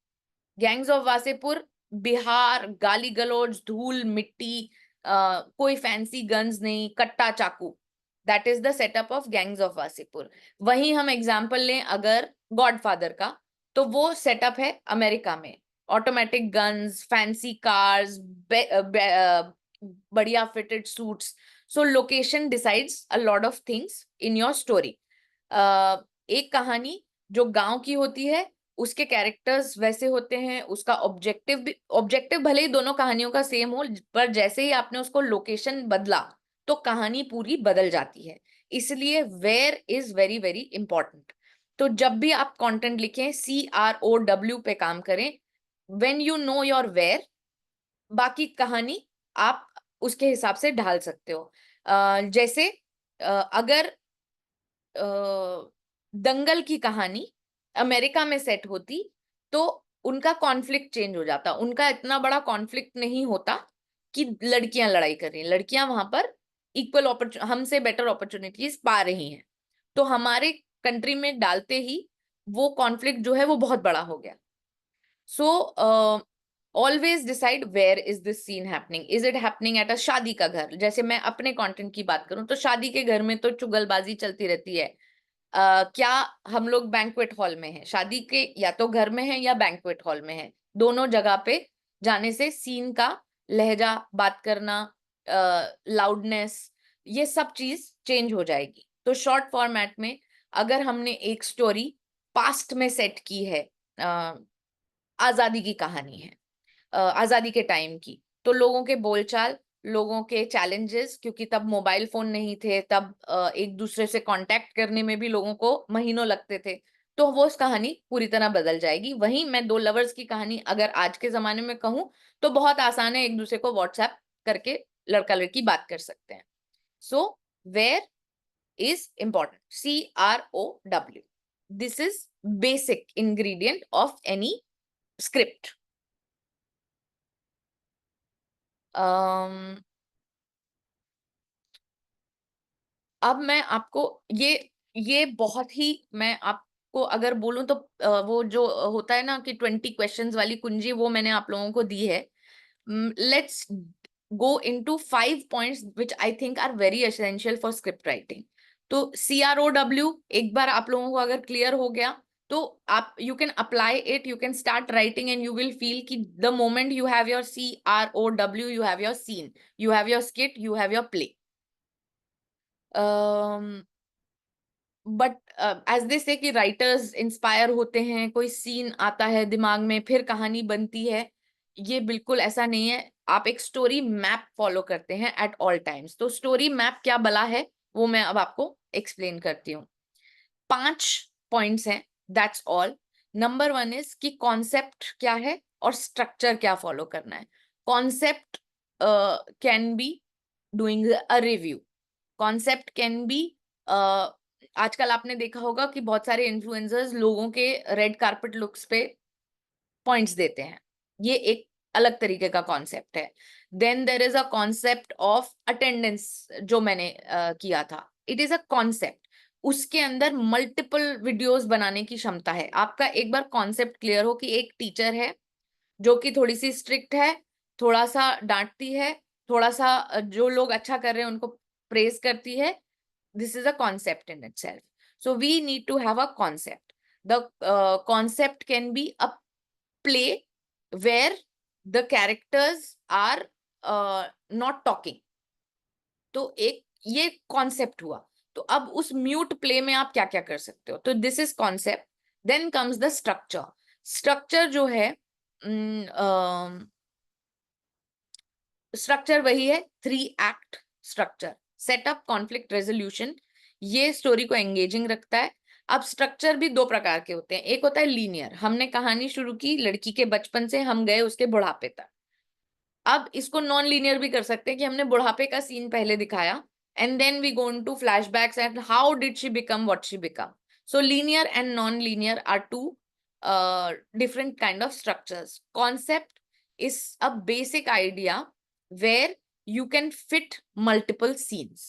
गैंग्स ऑफ वासेपुर बिहार, गाली गलौज, धूल मिट्टी, कोई फैंसी गन्स नहीं, कट्टा चाकू, that is the setup of gangs of Wasseypur. वहीं हम एग्जाम्पल लें अगर गॉडफादर का, तो वो सेटअप है अमेरिका में, ऑटोमेटिक गन्स, फैंसी कार्स, बढ़िया fitted suits. So location decides a lot of things in your story. एक कहानी जो गांव की होती है, उसके कैरेक्टर्स वैसे होते हैं, उसका ऑब्जेक्टिव भले ही दोनों कहानियों का सेम हो, पर जैसे ही आपने उसको लोकेशन बदला तो कहानी पूरी बदल जाती है। इसलिए where is very very important. तो जब भी आप कंटेंट लिखें, CROW पे काम करें। When you know your where, बाकी कहानी आप उसके हिसाब से ढाल सकते हो। जैसे अगर दंगल की कहानी अमेरिका में सेट होती तो उनका कॉन्फ्लिक्ट चेंज हो जाता। उनका इतना बड़ा कॉन्फ्लिक्ट नहीं होता कि लड़कियां लड़ाई कर रही हैं, लड़कियां वहां पर इक्वल हमसे बेटर अपॉर्चुनिटीज पा रही हैं। तो हमारे कंट्री में डालते ही वो कॉन्फ्लिक्ट जो है वो बहुत बड़ा हो गया। So always decide where is this scene happening. Is it happening at a शादी का घर? जैसे मैं अपने कंटेंट की बात करूं तो शादी के घर में तो चुगलबाजी चलती रहती है। क्या हम लोग बैंक्वेट हॉल में हैं? शादी के या तो घर में हैं या बैंक्वेट हॉल में हैं। दोनों जगह पे जाने से सीन का लहजा, बात करना, लाउडनेस, ये सब चीज चेंज हो जाएगी। तो शॉर्ट फॉर्मेट में अगर हमने एक स्टोरी पास्ट में सेट की है, आजादी की कहानी है, आजादी के टाइम की, तो लोगों के बोलचाल, लोगों के चैलेंजेस, क्योंकि तब मोबाइल फोन नहीं थे, तब एक दूसरे से कांटेक्ट करने में भी लोगों को महीनों लगते थे, तो वो उस कहानी पूरी तरह बदल जाएगी। वहीं मैं दो लवर्स की कहानी अगर आज के जमाने में कहूँ तो बहुत आसान है, एक दूसरे को व्हाट्सएप करके लड़का लड़की बात कर सकते हैं। So where is important. CROW. This is basic ingredient of any script. अब मैं आपको ये बहुत ही, मैं आपको अगर बोलूं तो वो जो होता है ना कि 20 क्वेश्चंस वाली कुंजी, वो मैंने आप लोगों को दी है। Let's go into 5 points which I think are very essential for script writing. तो CROW एक बार आप लोगों को अगर क्लियर हो गया तो आप you can apply it, you can start writing and you will feel कि the moment you have your CROW, you have your scene, you have your skit, you have your play. But as they say कि writers inspire होते हैं, कोई scene आता है दिमाग में फिर कहानी बनती है, ये बिल्कुल ऐसा नहीं है। आप एक स्टोरी मैप फॉलो करते हैं एट ऑल टाइम्स। तो स्टोरी मैप क्या बला है वो मैं अब आपको एक्सप्लेन करती हूँ। 5 पॉइंट्स हैं, दैट्स ऑल। नंबर 1 इज कि कॉन्सेप्ट क्या है और स्ट्रक्चर क्या फॉलो करना है। Concept can be doing a review, concept can be, आजकल आपने देखा होगा कि बहुत सारे इन्फ्लुएंसर्स लोगों के रेड कार्पेट लुक्स पे पॉइंट्स देते हैं, ये एक अलग तरीके का कॉन्सेप्ट है। Then there is a concept of attendance जो मैंने किया था, इट इज अ कॉन्सेप्ट। उसके अंदर मल्टीपल वीडियोस बनाने की क्षमता है। आपका एक बार कॉन्सेप्ट क्लियर हो कि एक टीचर है जो कि थोड़ी सी स्ट्रिक्ट है, थोड़ा सा डांटती है, थोड़ा सा जो लोग अच्छा कर रहे हैं उनको प्रेज करती है, this is a concept in itself. So we need to have a concept. The concept can be a play where the characters are not talking. तो एक ये कॉन्सेप्ट हुआ। तो अब उस म्यूट प्ले में आप क्या क्या कर सकते हो, तो this is concept. Then comes the structure. Structure जो है, स्ट्रक्चर वही है 3 act structure, setup, conflict, resolution. ये स्टोरी को एंगेजिंग रखता है। अब स्ट्रक्चर भी 2 प्रकार के होते हैं। एक होता है लीनियर, हमने कहानी शुरू की लड़की के बचपन से हम गए उसके बुढ़ापे तक। अब इसको नॉन लीनियर भी कर सकते हैं कि हमने बुढ़ापे का सीन पहले दिखाया and then we go into flashbacks and how did she become what she become. So linear and non linear are 2 different kind of structures. Concept is a basic idea where you can fit multiple scenes.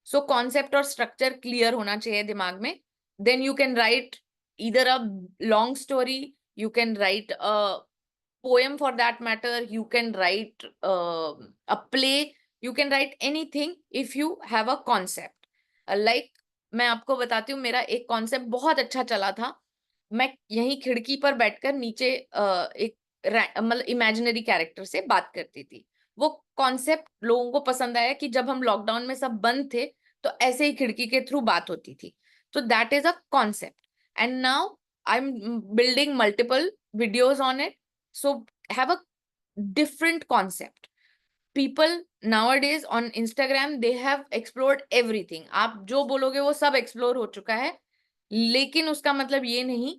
So concept और structure clear होना चाहिए दिमाग में. Then you can write either a long story, you can write a poem for that matter, you can write a play, you can write anything if you have a concept. Like मैं आपको बताती हूँ, मेरा एक concept बहुत अच्छा चला था। मैं यहीं खिड़की पर बैठकर नीचे एक मतलब इमेजिनरी कैरेक्टर से बात करती थी। वो कॉन्सेप्ट लोगों को पसंद आया कि जब हम लॉकडाउन में सब बंद थे तो ऐसे ही खिड़की के थ्रू बात होती थी। तो that is a concept, and now I am building multiple videos on it. So have a different concept. People nowadays on Instagram, they have explored everything. आप जो बोलोगे वो सब एक्सप्लोर हो चुका है, लेकिन उसका मतलब ये नहीं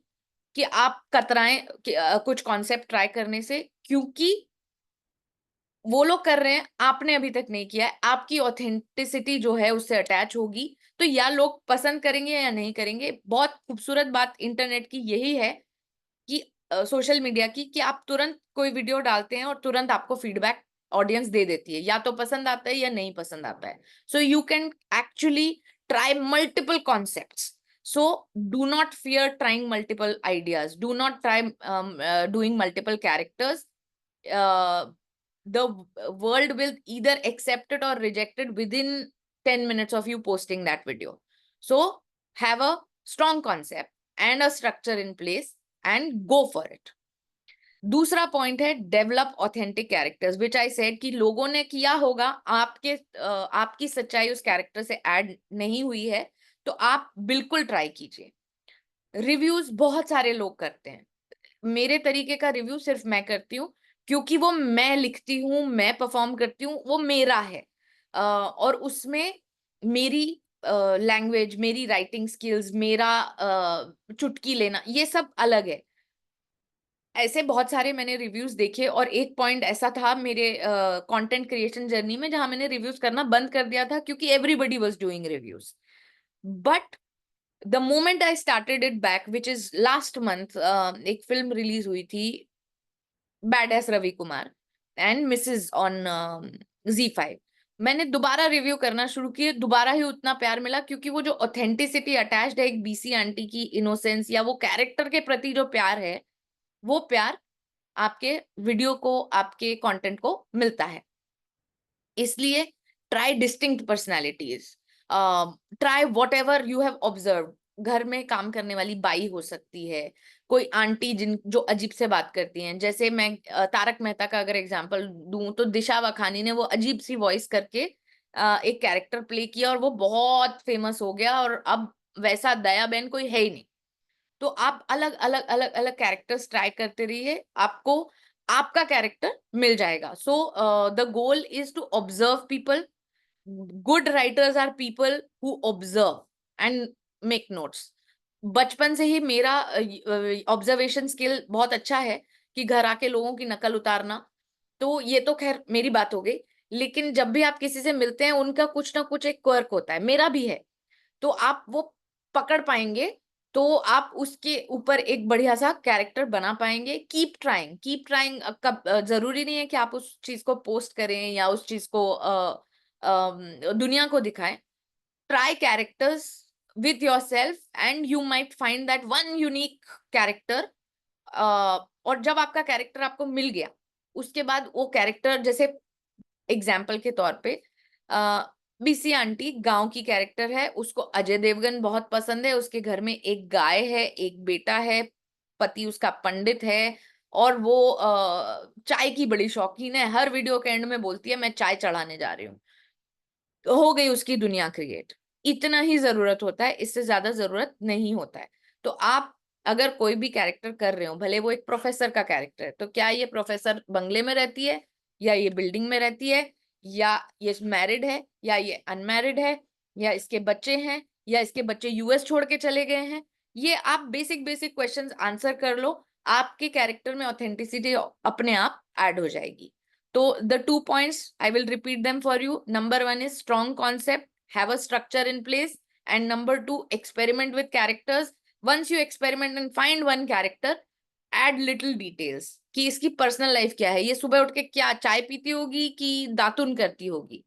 कि आप कतराएं कि, कुछ कॉन्सेप्ट ट्राई करने से, क्योंकि वो लोग कर रहे हैं, आपने अभी तक नहीं किया है। आपकी ऑथेंटिसिटी जो है उससे अटैच होगी, तो या लोग पसंद करेंगे या नहीं करेंगे। बहुत खूबसूरत बात इंटरनेट की यही है कि सोशल मीडिया की, कि आप तुरंत कोई वीडियो डालते हैं और तुरंत आपको फीडबैक ऑडियंस दे देती है, या तो पसंद आता है या नहीं पसंद आता है. So you can actually try multiple concepts. So do not fear trying multiple ideas. Do not try doing multiple characters. The world will either accept it or reject it within 10 minutes of you posting that video. So have a strong concept and a structure in place and go for it. दूसरा point है develop authentic characters, which I said कि लोगों ने किया होगा, आपकी सच्चाई उस कैरेक्टर से ऐड नहीं हुई है, तो आप बिल्कुल ट्राई कीजिए. रिव्यूज बहुत सारे लोग करते हैं, मेरे तरीके का रिव्यू सिर्फ मैं करती हूँ, क्योंकि वो मैं लिखती हूँ, मैं परफॉर्म करती हूँ, वो मेरा है. और उसमें मेरी लैंग्वेज, मेरी राइटिंग स्किल्स, मेरा चुटकी लेना, ये सब अलग है. ऐसे बहुत सारे मैंने रिव्यूज देखे, और एक पॉइंट ऐसा था मेरे कंटेंट क्रिएशन जर्नी में जहां मैंने रिव्यूज करना बंद कर दिया था, क्योंकि everybody was doing reviews. But the moment I started it back, which is last month, एक फिल्म रिलीज हुई थी, badass Ravi Kumar and Mrs on Z5. मैंने दोबारा रिव्यू करना शुरू किया, दोबारा ही उतना प्यार मिला, क्योंकि वो जो ऑथेंटिसिटी अटैच्ड है एक बीसी आंटी की इनोसेंस या वो कैरेक्टर के प्रति जो प्यार है, वो प्यार आपके वीडियो को, आपके कंटेंट को मिलता है. इसलिए try distinct personalities, try what ever you have observe. घर में काम करने वाली बाई हो सकती है, कोई आंटी जो अजीब से बात करती हैं. जैसे मैं तारक मेहता का अगर एग्जांपल दूं, तो दिशा वखानी ने वो अजीब सी वॉइस करके एक कैरेक्टर प्ले किया, और वो बहुत फेमस हो गया, और अब वैसा दया बहन कोई है ही नहीं. तो आप अलग अलग अलग अलग कैरेक्टर्स ट्राई करते रहिए, आपको आपका कैरेक्टर मिल जाएगा. So the goal is to observe people. Good writers are people who observe and make notes. बचपन से ही मेरा ऑब्जर्वेशन स्किल बहुत अच्छा है, कि घर आके लोगों की नकल उतारना. तो ये तो खैर मेरी बात हो गई, लेकिन जब भी आप किसी से मिलते हैं, उनका कुछ ना कुछ एक क्वर्क होता है, मेरा भी है. तो आप वो पकड़ पाएंगे, तो आप उसके ऊपर एक बढ़िया सा कैरेक्टर बना पाएंगे. Keep trying, keep trying. जरूरी नहीं है कि आप उस चीज को पोस्ट करें या उस चीज को दुनिया को दिखाएं. Try characters with yourself and you might find that one unique character. और जब आपका कैरेक्टर आपको मिल गया, उसके बाद वो कैरेक्टर, जैसे एग्जाम्पल के तौर पे बीसी आंटी गांव की कैरेक्टर है, उसको अजय देवगन बहुत पसंद है, उसके घर में एक गाय है, एक बेटा है, पति उसका पंडित है, और वो चाय की बड़ी शौकीन है. हर वीडियो के एंड में बोलती है मैं चाय चढ़ाने जा रही हूँ. हो गई उसकी दुनिया क्रिएट. इतना ही जरूरत होता है, इससे ज्यादा जरूरत नहीं होता है. तो आप अगर कोई भी कैरेक्टर कर रहे हो, भले वो एक प्रोफेसर का कैरेक्टर है, तो क्या ये प्रोफेसर बंगले में रहती है, या ये बिल्डिंग में रहती है, या ये मैरिड है, या ये अनमैरिड है, या इसके बच्चे हैं, या इसके बच्चे यूएस छोड़ के चले गए हैं, ये आप बेसिक बेसिक क्वेश्चंस आंसर कर लो, आपके कैरेक्टर में ऑथेंटिसिटी अपने आप ऐड हो जाएगी. So the 2 points, I will repeat them for you. Number 1 is strong concept, have a structure in place. And number 2, experiment with characters. Once you experiment and find one character, add little details. कि इसकी personal life क्या है, ये सुबह उठ के क्या चाय पीती होगी कि दातुन करती होगी,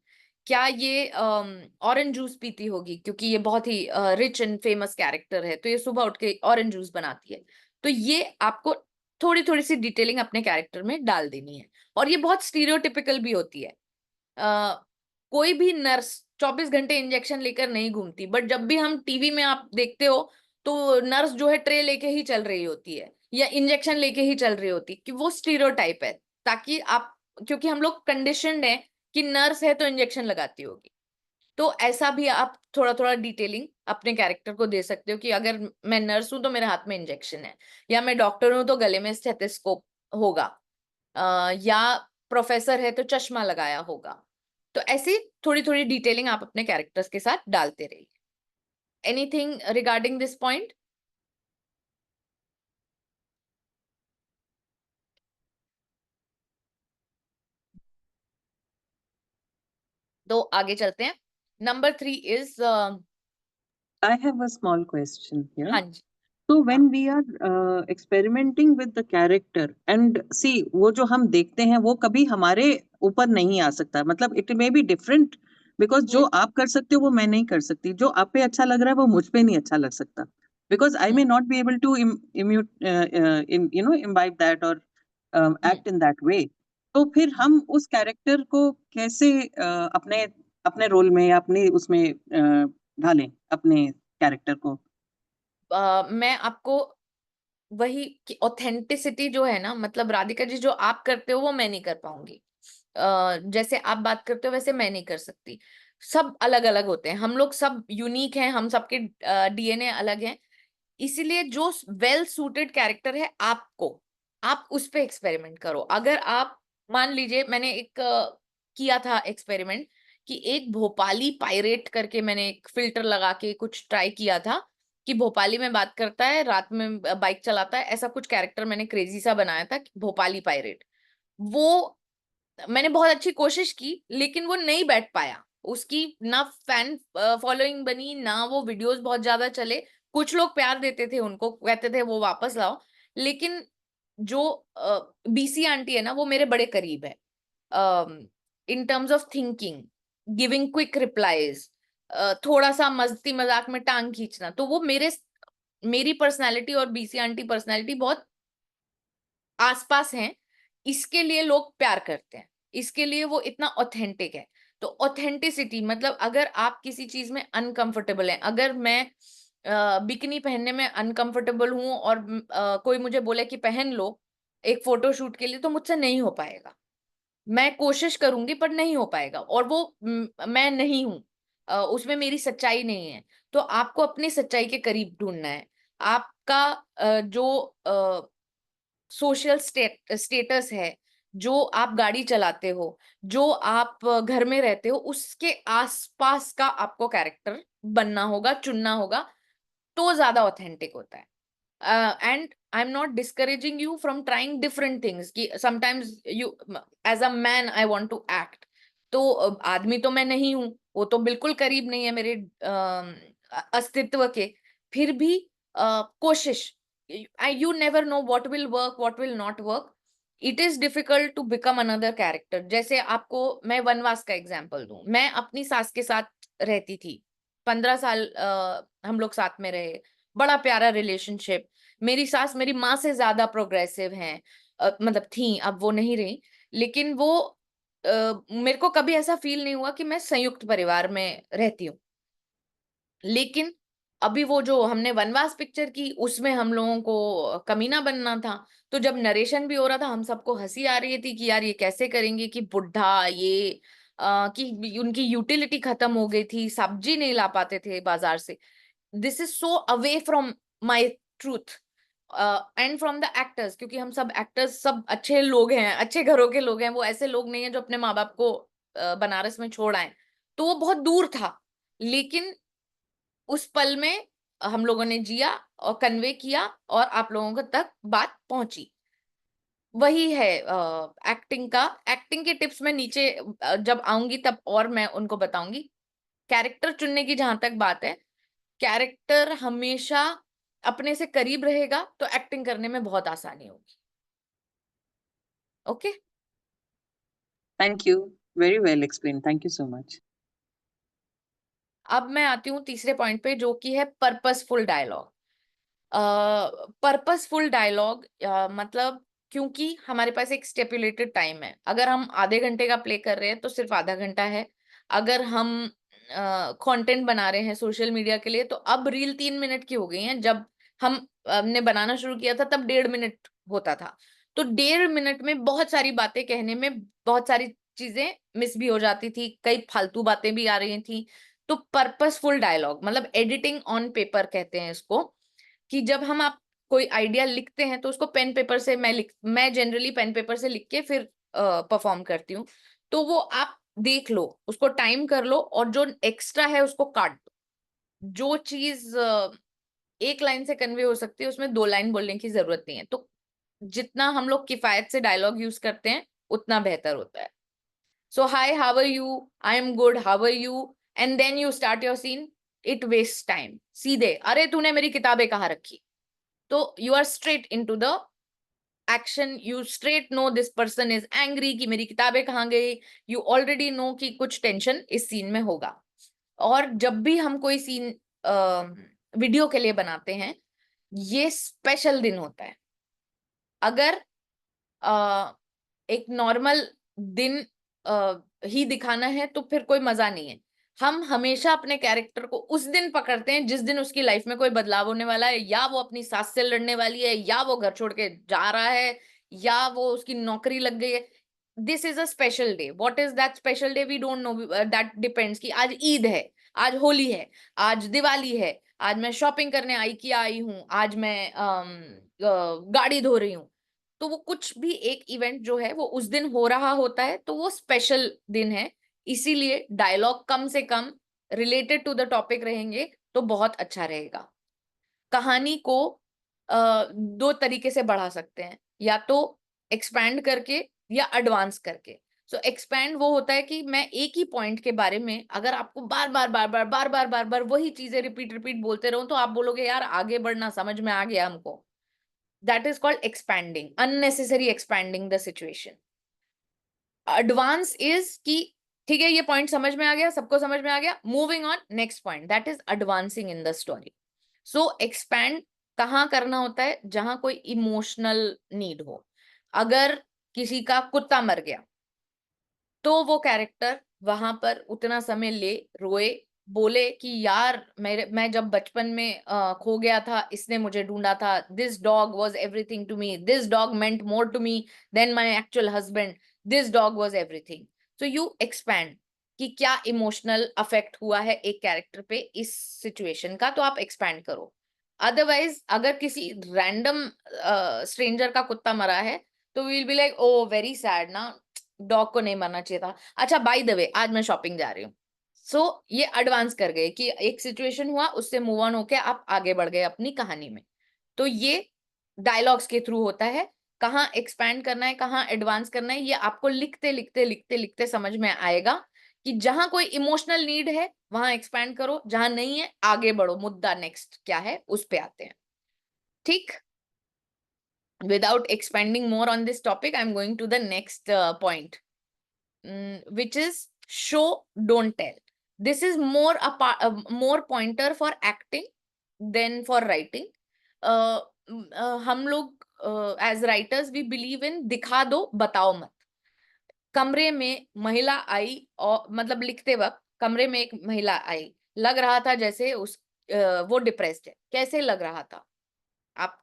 क्या ये ऑरेंज जूस पीती होगी, क्योंकि ये बहुत ही रिच एंड फेमस कैरेक्टर है, तो ये सुबह उठ के ऑरेंज जूस बनाती है. तो ये आपको थोड़ी थोड़ी सी डिटेलिंग अपने कैरेक्टर में डाल देनी है। और ये बहुत स्टीरियोटिपिकल भी होती है। कोई भी नर्स 24 घंटे इंजेक्शन लेकर नहीं घूमती, बट जब भी हम टीवी में आप देखते हो तो नर्स जो है ट्रे लेके ही चल रही होती है या इंजेक्शन लेके ही चल रही होती है, कि वो स्टीरियोटाइप है, ताकि आप, क्योंकि हम लोग कंडीशनड है कि नर्स है तो इंजेक्शन लगाती होगी। तो ऐसा भी आप थोड़ा थोड़ा डिटेलिंग अपने कैरेक्टर को दे सकते हो कि अगर मैं नर्स हूं तो मेरे हाथ में इंजेक्शन है, या मैं डॉक्टर हूं तो गले में स्टेथोस्कोप होगा, या प्रोफेसर है तो चश्मा लगाया होगा। तो ऐसी थोड़ी थोड़ी डिटेलिंग आप अपने कैरेक्टर्स के साथ डालते रहिए। Anything regarding this point? तो आगे चलते हैं। Number 3 is, I have a small question here. हाँ जी, So when we are experimenting with the character and see, वो जो हम देखते हैं वो कभी हमारे ऊपर नहीं आ सकता, मतलब it may be different because जो आप कर सकते हो वो मैं नहीं कर सकती, जो आप पे अच्छा लग रहा है वो मुझ पे नहीं अच्छा लग सकता, because I may not be able to imbibe that or act in that way. तो फिर हम उस कैरेक्टर को कैसे अपने अपने रोल में या अपने उसमें ढालें अपने कैरेक्टर को? मैं आपको वही कि ऑथेंटिसिटी जो है ना, मतलब राधिका जी जो आप करते हो वो मैं नहीं कर पाऊंगी। जैसे आप बात करते हो वैसे मैं नहीं कर सकती। सब अलग अलग होते हैं, हम लोग सब यूनिक हैं, हम सबके डीएनए अलग हैं। इसीलिए जो वेल सूटेड कैरेक्टर है आपको, आप उस पे एक्सपेरिमेंट करो। अगर आप, मान लीजिए मैंने एक किया था एक्सपेरिमेंट कि एक भोपाली पायरेट करके मैंने एक फिल्टर लगा के कुछ ट्राई किया था कि भोपाली में बात करता है, रात में बाइक चलाता है, ऐसा कुछ कैरेक्टर मैंने क्रेजी सा बनाया था, भोपाली पायरेट। वो मैंने बहुत अच्छी कोशिश की लेकिन वो नहीं बैठ पाया, उसकी ना फैन फॉलोइंग बनी, ना वो वीडियोस बहुत ज्यादा चले। कुछ लोग प्यार देते थे उनको, कहते थे वो वापस लाओ, लेकिन जो बीसी आंटी है ना वो मेरे बड़े करीब है in terms of thinking, giving quick replies, थोड़ा सा मस्ती मजाक में टांग खींचना, तो वो मेरी पर्सनालिटी और बीसी आंटी पर्सनालिटी बहुत आसपास हैं। इसके लिए लोग प्यार करते हैं, इसके लिए वो इतना ऑथेंटिक है। तो ऑथेंटिसिटी मतलब अगर आप किसी चीज में अनकंफर्टेबल हैं, अगर मैं बिकनी पहनने में अनकंफर्टेबल हूं और कोई मुझे बोले कि पहन लो एक फोटो शूट के लिए, तो मुझसे नहीं हो पाएगा। मैं कोशिश करूंगी पर नहीं हो पाएगा, और वो मैं नहीं हूं, उसमें मेरी सच्चाई नहीं है। तो आपको अपनी सच्चाई के करीब ढूंढना है। आपका जो सोशल स्टेटस है, जो आप गाड़ी चलाते हो, जो आप घर में रहते हो, उसके आसपास का आपको कैरेक्टर बनना होगा, चुनना होगा, तो ज्यादा ऑथेंटिक होता है। And I am not discouraging you from trying different things कि sometimes you, as a man I want to act, तो आदमी तो मैं नहीं हूं, वो तो बिल्कुल करीब नहीं है मेरे अस्तित्व के, फिर भी कोशिश, you never know what will work, what will not work. It is difficult to become another character. जैसे आपको मैं वनवास का एग्जांपल दूं, मैं अपनी सास के साथ रहती थी, 15 साल हम लोग साथ में रहे, बड़ा प्यारा रिलेशनशिप। मेरी सास मेरी माँ से ज्यादा प्रोग्रेसिव हैं, मतलब थी, अब वो नहीं रही, लेकिन वो मेरे को कभी ऐसा फील नहीं हुआ कि मैं संयुक्त परिवार में रहती हूँ। लेकिन अभी वो जो हमने वनवास पिक्चर की उसमें हम लोगों को कमीना बनना था, तो जब नरेशन भी हो रहा था हम सबको हंसी आ रही थी कि यार ये कैसे करेंगे, कि बुढ़ा ये कि उनकी यूटिलिटी खत्म हो गई थी, सब्जी नहीं ला पाते थे बाजार से। This is so away from my truth and from the actors, क्योंकि हम सब एक्टर्स सब अच्छे लोग हैं, अच्छे घरों के लोग हैं, वो ऐसे लोग नहीं है जो अपने माँ बाप को बनारस में छोड़ आए। तो वो बहुत दूर था, लेकिन उस पल में हम लोगों ने जिया और कन्वे किया और आप लोगों तक बात पहुंची। वही है एक्टिंग का। एक्टिंग के टिप्स में नीचे जब आऊंगी तब और मैं उनको बताऊंगी। कैरेक्टर चुनने की जहां तक बात है, कैरेक्टर हमेशा अपने से करीब रहेगा तो एक्टिंग करने में बहुत आसानी होगी। Okay, Thank you. Very well explained. Thank you so much. अब मैं आती हूँ तीसरे पॉइंट पे, जो कि है पर्पसफुल डायलॉग। पर्पसफुल डायलॉग, मतलब क्योंकि हमारे पास एक स्टेपुलेटेड टाइम है। अगर हम आधे घंटे का प्ले कर रहे हैं तो सिर्फ आधा घंटा है। अगर हम कंटेंट बना रहे हैं सोशल मीडिया के लिए तो अब रील 3 मिनट की हो गई हैं। जब हमने बनाना शुरू किया था तब 1.5 मिनट होता था। तो 1.5 मिनट में बहुत सारी बातें कहने में बहुत सारी चीजें मिस भी हो जाती थी, कई फालतू बातें भी आ रही थी। तो पर्पसफुल डायलॉग मतलब एडिटिंग ऑन पेपर कहते हैं इसको, कि जब हम आप कोई आइडिया लिखते हैं तो उसको पेन पेपर से मैं जनरली पेन पेपर से लिख के फिर परफॉर्म करती हूँ। तो वो आप देख लो, उसको टाइम कर लो और जो एक्स्ट्रा है उसको काट दो। जो चीज एक लाइन से कन्वे हो सकती है उसमें 2 लाइन बोलने की जरूरत नहीं है। तो जितना हम लोग किफायत से डायलॉग यूज करते हैं उतना बेहतर होता है। So hi, how are you, I am good, how are you, and then you start your scene. It waste time. सीधे अरे तूने मेरी किताबें कहाँ रखी, तो you are straight into the action. You straight know this person is angry कि मेरी किताबें कहाँ गई। यू ऑलरेडी नो कि कुछ टेंशन इस सीन में होगा। और जब भी हम कोई सीन वीडियो के लिए बनाते हैं, ये स्पेशल दिन होता है। अगर एक नॉर्मल दिन ही दिखाना है तो फिर कोई मजा नहीं है। हम हमेशा अपने कैरेक्टर को उस दिन पकड़ते हैं जिस दिन उसकी लाइफ में कोई बदलाव होने वाला है, या वो अपनी सास से लड़ने वाली है, या वो घर छोड़ के जा रहा है, या वो उसकी नौकरी लग गई है। This is a special day. What is that special day we don't know. That depends कि आज ईद है, आज होली है, आज दिवाली है, आज मैं शॉपिंग करने आई हूँ, आज मैं गाड़ी धो रही हूँ। तो वो कुछ भी एक इवेंट जो है वो उस दिन हो रहा होता है, तो वो स्पेशल दिन है। इसीलिए डायलॉग कम से कम रिलेटेड टू द टॉपिक रहेंगे तो बहुत अच्छा रहेगा। कहानी को 2 तरीके से बढ़ा सकते हैं, या तो एक्सपैंड करके या एडवांस करके। सो एक्सपैंड वो होता है कि मैं एक ही पॉइंट के बारे में अगर आपको बार बार वही चीजें रिपीट बोलते रहूं तो आप बोलोगे यार आगे बढ़ना, समझ में आ गया हमको। That is called expanding, unnecessary expanding the situation. Advance is कि ठीक है ये पॉइंट समझ में आ गया, सबको समझ में आ गया, moving on next point, that is advancing in the story. So expand कहाँ करना होता है, जहां कोई इमोशनल नीड हो। अगर किसी का कुत्ता मर गया तो वो कैरेक्टर वहां पर उतना समय ले, रोए, बोले कि यार मैं जब बचपन में खो गया था, इसने मुझे ढूंढा था, this dog was everything to me, this dog meant more to me than my actual husband, this dog was everything. So you expand कि क्या इमोशनल अफेक्ट हुआ है एक कैरेक्टर पे इस सिचुएशन का, तो आप एक्सपैंड करो। अदरवाइज अगर किसी रैंडम स्ट्रेंजर का कुत्ता मरा है तो will be like oh very sad ना, डॉग को नहीं मरना चाहिए था, अच्छा बाय द वे आज मैं शॉपिंग जा रही हूँ। सो ये एडवांस कर गए कि एक सिचुएशन हुआ, उससे मूव ऑन होके आप आगे बढ़ गए अपनी कहानी में। तो ये डायलॉग्स के थ्रू होता है। कहाँ एक्सपैंड करना है, कहाँ एडवांस करना है, ये आपको लिखते समझ में आएगा कि जहां कोई इमोशनल नीड है वहां एक्सपैंड करो, जहां नहीं है आगे बढ़ो, मुद्दा नेक्स्ट क्या है उस पे आते हैं। ठीक, without expanding more on this topic, I'm going to the next point, which is show, don't tell. This is more pointer for acting than for writing. हम लोग as writers we believe in दिखा दो बताओ मत। कमरे में महिला आई और मतलब लिखते वक्त कमरे में एक महिला आई, लग रहा था जैसे वो डिप्रेस्ड है। कैसे लग रहा था? आप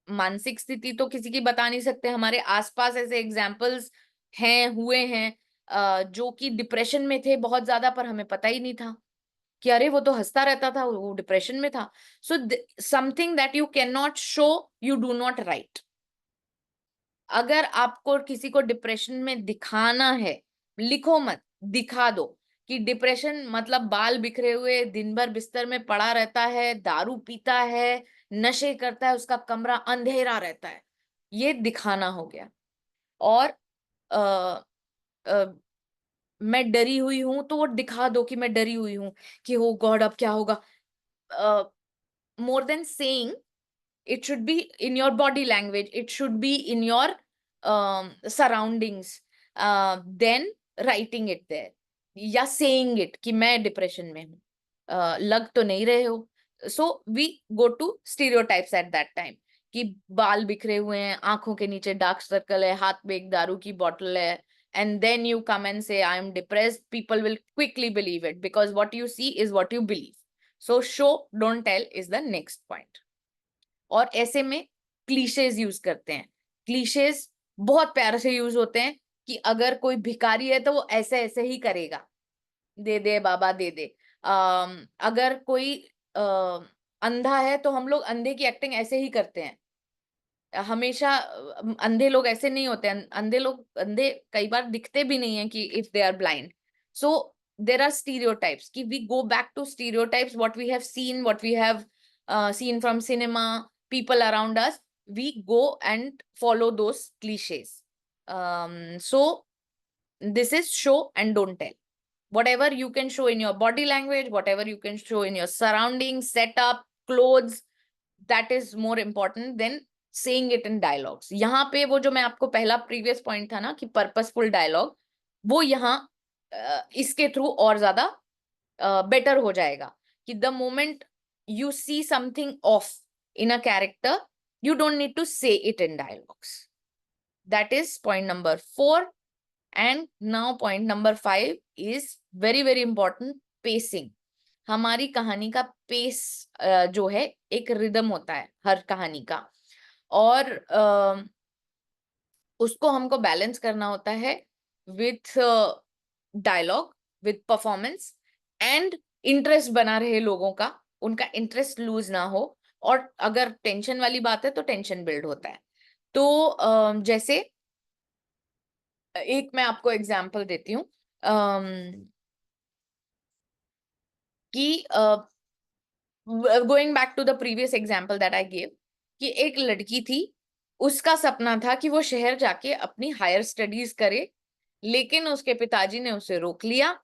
मानसिक स्थिति तो किसी की बता नहीं सकते, हमारे आसपास ऐसे एग्जाम्पल्स हैं, हुए हैं जो कि डिप्रेशन में थे बहुत ज्यादा, पर हमें पता ही नहीं था कि अरे वो तो हंसता रहता था, वो डिप्रेशन में था। So something that you can not show, you do not right. अगर आपको किसी को डिप्रेशन में दिखाना है, लिखो मत, दिखा दो कि डिप्रेशन मतलब बाल बिखरे हुए, दिन भर बिस्तर में पड़ा रहता है, दारू पीता है, नशे करता है, उसका कमरा अंधेरा रहता है, ये दिखाना हो गया। और आ, आ, मैं डरी हुई हूं तो वो दिखा दो कि मैं डरी हुई हूं, कि हो गॉड अब क्या होगा। More than saying, it should be in your body language, it should be in your surroundings, then writing it there या saying it कि मैं डिप्रेशन में हूँ। लग तो नहीं रहे हो, So we go to stereotypes at that time कि बाल बिखरे हुए हैं, आंखों के नीचे डार्क सर्कल है, हाथ में एक दारू की बॉटल है, and then you come and say I am depressed, people will quickly believe it because what you see is what you believe. So show don't tell is the next point. और ऐसे में clichés use करते हैं. Clichés बहुत प्यार से use होते हैं कि अगर कोई भिखारी है तो वो ऐसे ऐसे ही करेगा, दे दे बाबा दे दे. अगर कोई अंधा है तो हम लोग अंधे की एक्टिंग ऐसे ही करते हैं. हमेशा अंधे लोग ऐसे नहीं होते हैं. अंधे कई बार दिखते भी नहीं है कि if they are blind. So there are stereotypes कि we go back to stereotypes what we have seen, what we have seen from cinema, people around us, we go and follow those cliches. So this is show and don't tell. Whatever you can show in your body language, whatever you can show in your surroundings, setup, clothes, that is more important than saying it in dialogues. यहाँ पे वो जो मैं आपको पहला previous point था ना कि purposeful dialogue, वो यहाँ इसके थ्रू और ज्यादा better हो जाएगा कि the moment you see something off in a character, you don't need to say it in dialogues. That is point number 4. And now point number 5 is very very important, pacing. हमारी कहानी का pace जो है एक rhythm होता है हर कहानी का, और उसको हमको बैलेंस करना होता है with dialogue, with performance, and interest बना रहे लोगों का, उनका इंटरेस्ट लूज ना हो. और अगर टेंशन वाली बात है तो टेंशन बिल्ड होता है. तो जैसे एक मैं आपको एग्जांपल देती हूँ कि going back to the previous example that I give, कि एक लड़की थी, उसका सपना था कि वो शहर जाके अपनी हायर स्टडीज करे, लेकिन उसके पिताजी ने उसे रोक लिया.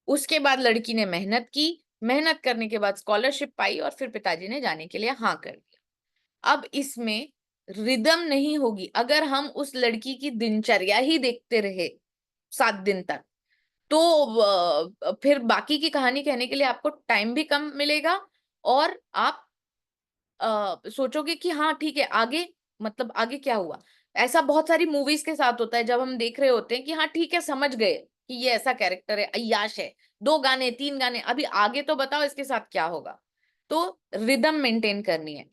उसके बाद लड़की ने मेहनत की, मेहनत करने के बाद स्कॉलरशिप पाई और फिर पिताजी ने जाने के लिए हाँ कर दिया. अब इसमें रिदम नहीं होगी अगर हम उस लड़की की दिनचर्या ही देखते रहे 7 दिन तक, तो फिर बाकी की कहानी कहने के लिए आपको टाइम भी कम मिलेगा और आप सोचोगे कि हाँ ठीक है आगे, मतलब आगे क्या हुआ. ऐसा बहुत सारी मूवीज के साथ होता है जब हम देख रहे होते हैं कि हाँ ठीक है समझ गए कि ये ऐसा कैरेक्टर है, अय्याश है, 2 गाने 3 गाने, अभी आगे तो बताओ इसके साथ क्या होगा. तो रिदम मेंटेन करनी है.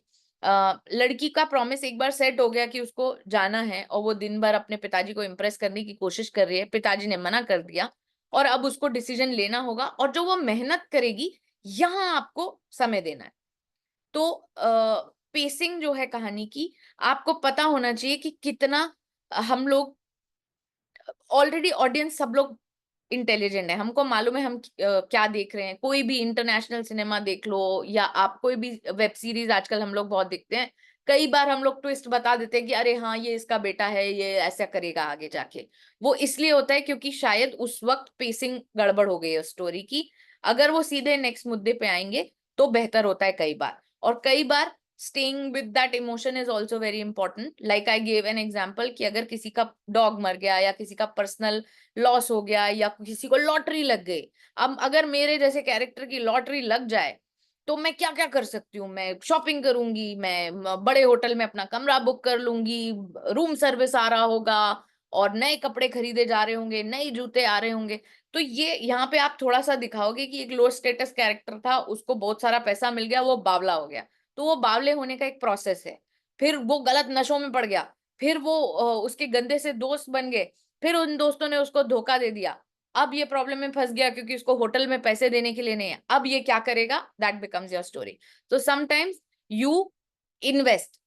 लड़की का प्रॉमिस एक बार सेट हो गया कि उसको जाना है और वो दिन भर अपने पिताजी को इम्प्रेस करने की कोशिश कर रही है, पिताजी ने मना कर दिया और अब उसको डिसीजन लेना होगा, और जो वो मेहनत करेगी यहाँ आपको समय देना है. तो पेसिंग जो है कहानी की, आपको पता होना चाहिए कि कितना हम लोग, ऑलरेडी ऑडियंस सब लोग इंटेलिजेंट है, हमको मालूम है हम क्या देख रहे हैं. कोई भी इंटरनेशनल सिनेमा देख लो या आप कोई भी वेब सीरीज आजकल हम लोग बहुत देखते हैं, कई बार हम लोग ट्विस्ट बता देते हैं कि अरे हाँ ये इसका बेटा है, ये ऐसा करेगा आगे जाके. वो इसलिए होता है क्योंकि शायद उस वक्त पेसिंग गड़बड़ हो गई है स्टोरी की. अगर वो सीधे नेक्स्ट मुद्दे पे आएंगे तो बेहतर होता है कई बार. और कई बार staying with that emotion is also very important. Like I gave an example कि अगर किसी का डॉग मर गया या किसी का पर्सनल लॉस हो गया या किसी को लॉटरी लग गई, अब अगर मेरे जैसे कैरेक्टर की लॉटरी लग जाए तो मैं क्या क्या कर सकती हूँ. मैं शॉपिंग करूंगी, मैं बड़े होटल में अपना कमरा बुक कर लूंगी, रूम सर्विस आ रहा होगा और नए कपड़े खरीदे जा रहे होंगे, नए जूते आ रहे होंगे. तो ये यहाँ पे आप थोड़ा सा दिखाओगे कि एक लो स्टेटस कैरेक्टर था, उसको बहुत सारा पैसा मिल गया, वो बावला हो गया. तो वो बावले होने का एक प्रोसेस है. फिर वो गलत नशों में पड़ गया, फिर वो उसके गंदे से दोस्त बन गए, फिर उन दोस्तों ने उसको धोखा दे दिया, अब ये प्रॉब्लम में फंस गया क्योंकि उसको होटल में पैसे देने के लिए नहीं है, अब ये क्या करेगा. That becomes your story. तो sometimes you invest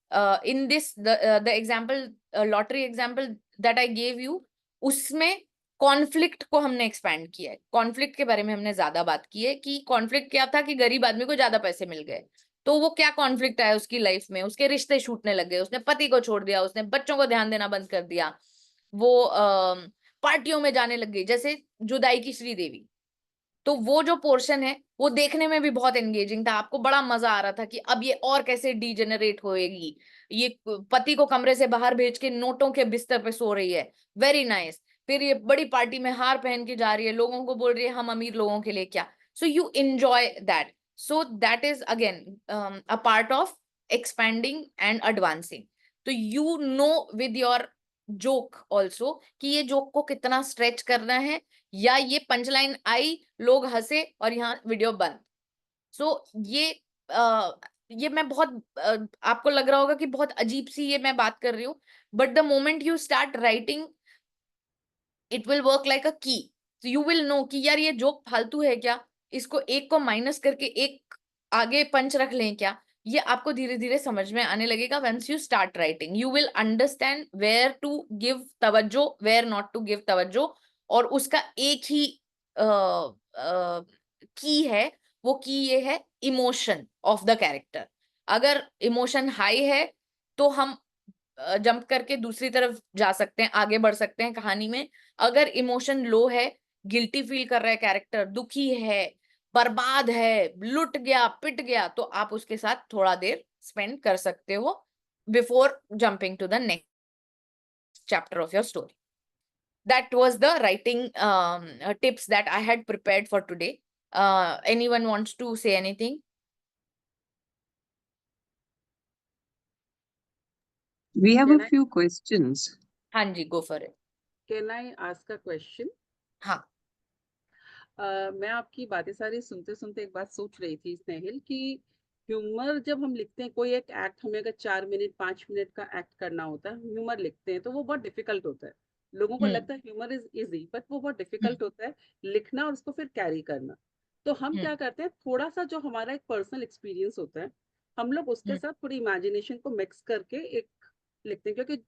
in this, the example, lottery example that I gave you, उसमें कॉन्फ्लिक्ट को हमने एक्सपैंड किया है. कॉन्फ्लिक्ट के बारे में हमने ज्यादा बात की है कि कॉन्फ्लिक्ट क्या था कि गरीब आदमी को ज्यादा पैसे मिल गए, तो वो क्या कॉन्फ्लिक्ट आया उसकी लाइफ में, उसके रिश्ते छूटने लग गए, उसने पति को छोड़ दिया, उसने बच्चों को ध्यान देना बंद कर दिया, वो पार्टियों में जाने लग गई, जैसे जुदाई की श्रीदेवी. तो वो जो पोर्शन है वो देखने में भी बहुत एंगेजिंग था, आपको बड़ा मजा आ रहा था कि अब ये और कैसे डीजेनरेट होएगी, ये पति को कमरे से बाहर भेज के नोटों के बिस्तर पे सो रही है, वेरी नाइस. फिर ये बड़ी पार्टी में हार पहन के जा रही है, लोगों को बोल रही है हम अमीर लोगों के लिए क्या. So you enjoy that. So that is again a part of expanding and advancing. तो you know with your joke also कि ये joke को कितना stretch करना है, या ये punchline आई, लोग हंसे और यहाँ वीडियो बंद. So ये मैं बहुत आपको लग रहा होगा कि बहुत अजीब सी ये मैं बात कर रही हूँ, but the moment you start writing, it will work like a key. So you will know कि यार ये जोक फालतू है क्या, इसको एक को माइनस करके एक आगे पंच रख लें क्या. ये आपको धीरे धीरे समझ में आने लगेगा. once you start writing you will understand where to give तवज्जो, where not to give तवज्जो. और उसका एक ही की है, वो की ये है इमोशन ऑफ द कैरेक्टर. अगर इमोशन हाई है तो हम जंप करके दूसरी तरफ जा सकते हैं, आगे बढ़ सकते हैं कहानी में. अगर इमोशन लो है, गिल्टी फील कर रहा है कैरेक्टर, दुखी है, बर्बाद है, लुट गया, पिट गया, तो आप उसके साथ थोड़ा देर स्पेंड कर सकते हो before jumping to the next chapter of your story. That was the writing tips that I had prepared for today. Anyone wants to say anything? We have Can a I- few questions. हाँ जी, go for it. Can I ask a question? हाँ. मैं आपकी बातें सारी सुनते सुनते एक बात सोच रही थी स्नेहिल कि ह्यूमर जब हम लिखते हैं, कोई एक एक्ट हमें अगर 4 मिनट 5 मिनट का एक्ट करना होता है, ह्यूमर लिखते हैं तो वो बहुत डिफिकल्ट होता है. लोगों को लगता है ह्यूमर इज इजी, बट वो बहुत डिफिकल्ट होता है लिखना और उसको फिर कैरी करना. तो हम क्या करते हैं, थोड़ा सा जो हमारा एक पर्सनल एक्सपीरियंस होता है, हम लोग उसके साथ थोड़ी इमेजिनेशन को मिक्स करके एक लिखते हैं. क्योंकि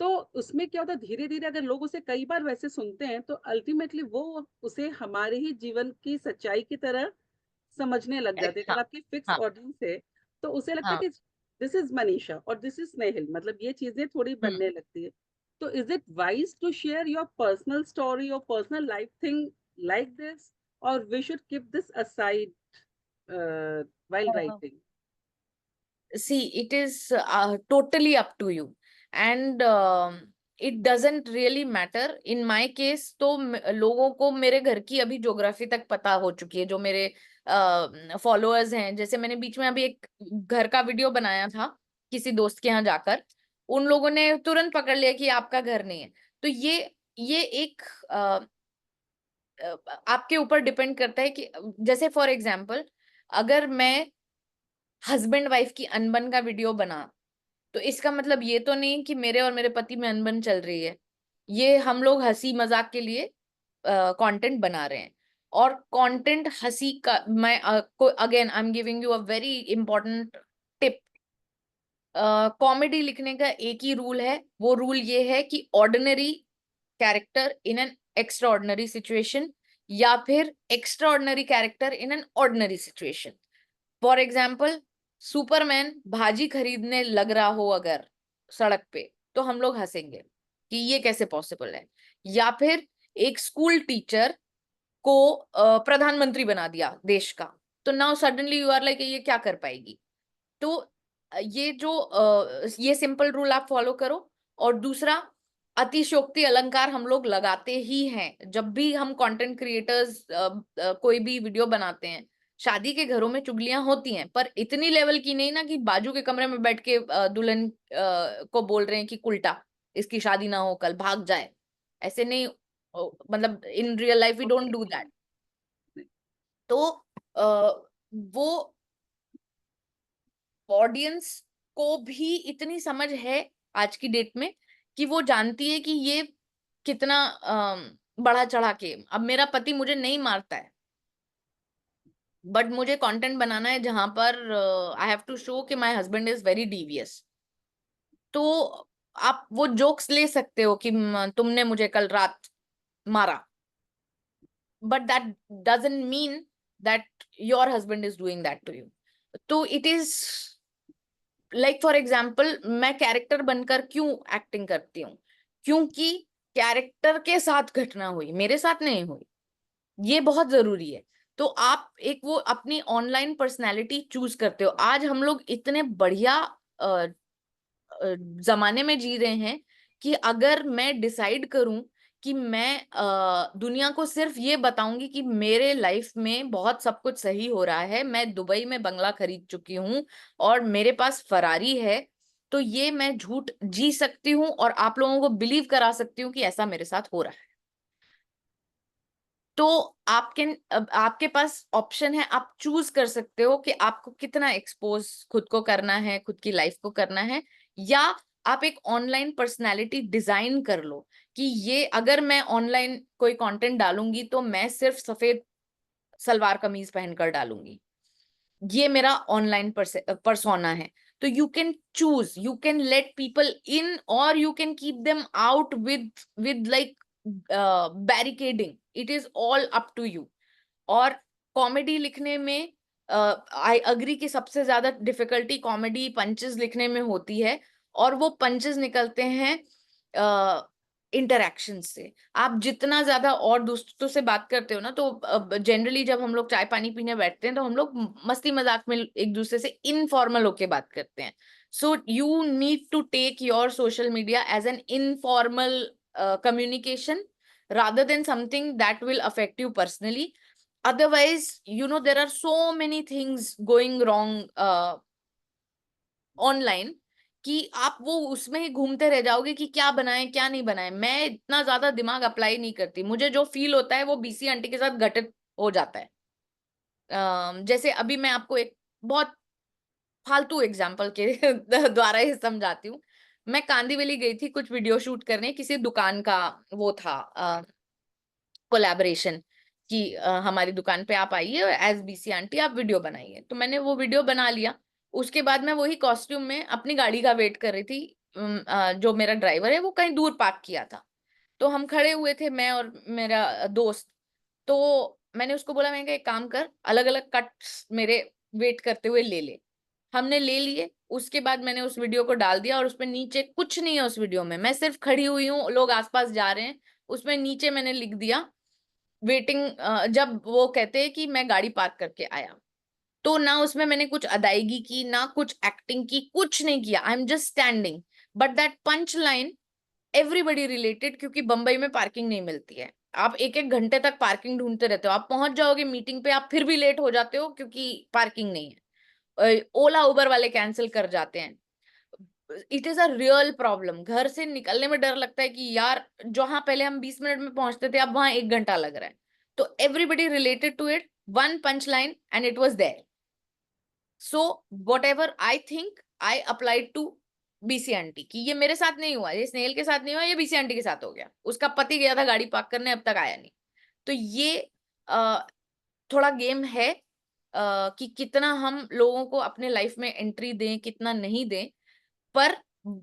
तो उसमें क्या होता है, धीरे धीरे अगर लोग उसे कई बार वैसे सुनते हैं तो अल्टीमेटली वो उसे हमारे ही जीवन की सच्चाई की तरह समझने लग जाते हैं. अगर हाँ, आपकी फिक्स हाँ, ऑडियंस है तो उसे लगता है हाँ. कि दिस इज मनीषा और दिस इज स्नेहिल, मतलब ये चीजें थोड़ी बनने लगती है. तो is it wise to share your personal story और personal life thing like this, और we should keep this aside while writing? See, it is totally up to you, and it doesn't really matter. In my case, तो लोगों को मेरे घर की अभी geography तक पता हो चुकी है, जो मेरे फॉलोअर्स हैं. जैसे मैंने बीच में अभी एक घर का वीडियो बनाया था किसी दोस्त के यहाँ जाकर, उन लोगों ने तुरंत पकड़ लिया कि आपका घर नहीं है. तो ये एक आपके ऊपर डिपेंड करता है कि जैसे फॉर एग्जाम्पल अगर मैं हस्बैंड वाइफ की अनबन का वीडियो बना, तो इसका मतलब ये तो नहीं कि मेरे और मेरे पति में अनबन चल रही है. ये हम लोग हंसी मजाक के लिए कंटेंट बना रहे हैं. और कंटेंट हंसी का, मैं again I am giving you a very important tip. Comedy लिखने का एक ही रूल है, वो रूल ये है कि ordinary character in an extra ordinary situation, या फिर extra ordinary character in an ordinary situation. For example, Superman भाजी खरीदने लग रहा हो अगर सड़क पे, तो हम लोग हंसेंगे कि ये कैसे पॉसिबल है. या फिर एक स्कूल टीचर को प्रधानमंत्री बना दिया देश का, तो now suddenly you are like ये क्या कर पाएगी. तो ये जो ये सिंपल रूल आप फॉलो करो. और दूसरा, अतिशयोक्ति अलंकार हम लोग लगाते ही हैं जब भी हम कंटेंट क्रिएटर्स कोई भी वीडियो बनाते हैं. शादी के घरों में चुगलियां होती हैं, पर इतनी लेवल की नहीं ना कि बाजू के कमरे में बैठ के दुल्हन को बोल रहे हैं कि उल्टा इसकी शादी ना हो, कल भाग जाए. ऐसे नहीं. मतलब in real life we don't do that. तो वो ऑडियंस को भी इतनी समझ है आज की डेट में कि वो जानती है कि ये कितना बढ़ा चढ़ा के. अब मेरा पति मुझे नहीं मारता है, बट मुझे कंटेंट बनाना है जहां पर आई हैव टू शो कि माय हस्बैंड इज वेरी डीवियस. तो आप वो जोक्स ले सकते हो कि तुमने मुझे कल रात मारा, but that doesn't mean that your husband is doing that to you. तो it is like for example, मैं कैरेक्टर बनकर क्यों एक्टिंग करती हूँ, क्योंकि कैरेक्टर के साथ घटना हुई, मेरे साथ नहीं हुई. ये बहुत जरूरी है. तो आप एक वो अपनी ऑनलाइन पर्सनैलिटी चूज करते हो. आज हम लोग इतने बढ़िया जमाने में जी रहे हैं कि अगर मैं डिसाइड करूं कि मैं दुनिया को सिर्फ ये बताऊंगी कि मेरे लाइफ में बहुत सब कुछ सही हो रहा है, मैं दुबई में बंगला खरीद चुकी हूँ और मेरे पास फरारी है, तो ये मैं झूठ जी सकती हूँ और आप लोगों को बिलीव करा सकती हूँ कि ऐसा मेरे साथ हो रहा है। तो आपके पास ऑप्शन है, आप चूज कर सकते हो कि आपको कितना एक्सपोज खुद को करना है, खुद की लाइफ को करना है, या आप एक ऑनलाइन पर्सनालिटी डिजाइन कर लो कि ये अगर मैं ऑनलाइन कोई कंटेंट डालूंगी तो मैं सिर्फ सफेद सलवार कमीज पहनकर डालूंगी, ये मेरा ऑनलाइन परसोना है। तो you can choose, you can let people in और you can keep them out with like barricading, it is all up to you. और कॉमेडी लिखने में आई अग्री कि सबसे ज्यादा डिफिकल्टी कॉमेडी पंचेस लिखने में होती है, और वो पंचेस निकलते हैं इंटरेक्शन से। आप जितना ज्यादा और दोस्तों से बात करते हो ना, तो जनरली जब हम लोग चाय पानी पीने बैठते हैं तो हम लोग मस्ती मजाक में एक दूसरे से इनफॉर्मल होके बात करते हैं। So you need to take your social media as an informal communication rather than something that will affect you personally. Otherwise, you know, there are so many things going wrong online कि आप वो उसमें ही घूमते रह जाओगे कि क्या बनाएं क्या नहीं बनाएं। मैं इतना ज्यादा दिमाग अप्लाई नहीं करती, मुझे जो फील होता है वो बीसी आंटी के साथ घटित हो जाता है। जैसे अभी मैं आपको एक बहुत फालतू एग्जाम्पल के द्वारा ही समझाती हूँ। मैं कांदीवली गई थी कुछ वीडियो शूट करने, किसी दुकान का वो था कोलैबोरेशन कि हमारी दुकान पे आप आइए एज बीसी आंटी, आप वीडियो बनाइए। तो मैंने वो वीडियो बना लिया। उसके बाद मैं वही कॉस्ट्यूम में अपनी गाड़ी का वेट कर रही थी। जो मेरा ड्राइवर है वो कहीं दूर पार्क किया था, तो हम खड़े हुए थे मैं और मेरा दोस्त। तो मैंने उसको बोला, मैंने कहा एक काम कर, अलग अलग कट्स मेरे वेट करते हुए ले ले। हमने ले लिए। उसके बाद मैंने उस वीडियो को डाल दिया और उसमें नीचे कुछ नहीं है उस वीडियो में, मैं सिर्फ खड़ी हुई हूँ, लोग आसपास जा रहे हैं। उसमें नीचे मैंने लिख दिया वेटिंग, जब वो कहते हैं कि मैं गाड़ी पार्क करके आया। तो ना उसमें मैंने कुछ अदायगी की, ना कुछ एक्टिंग की, कुछ नहीं किया, I am just standing. But that punch line everybody related, क्योंकि बंबई में पार्किंग नहीं मिलती है। आप एक एक घंटे तक पार्किंग ढूंढते रहते हो, आप पहुंच जाओगे मीटिंग पे, आप फिर भी लेट हो जाते हो क्योंकि पार्किंग नहीं है। ओला उबर वाले कैंसिल कर जाते हैं। It is a real problem. घर से निकलने में डर लगता है कि यार जहां पहले हम 20 मिनट में पहुंचते थे अब वहां 1 घंटा लग रहा है। तो everybody related to it, one punch line and it was there. So whatever I think I applied to BC aunty कि ये मेरे साथ नहीं हुआ, ये स्नेहल के साथ नहीं हुआ, ये बीसी आंटी के साथ हो गया। उसका पति गया था गाड़ी पार्क करने, अब तक आया नहीं। तो ये थोड़ा गेम है कि कितना हम लोगों को अपने लाइफ में एंट्री दें, कितना नहीं दें। पर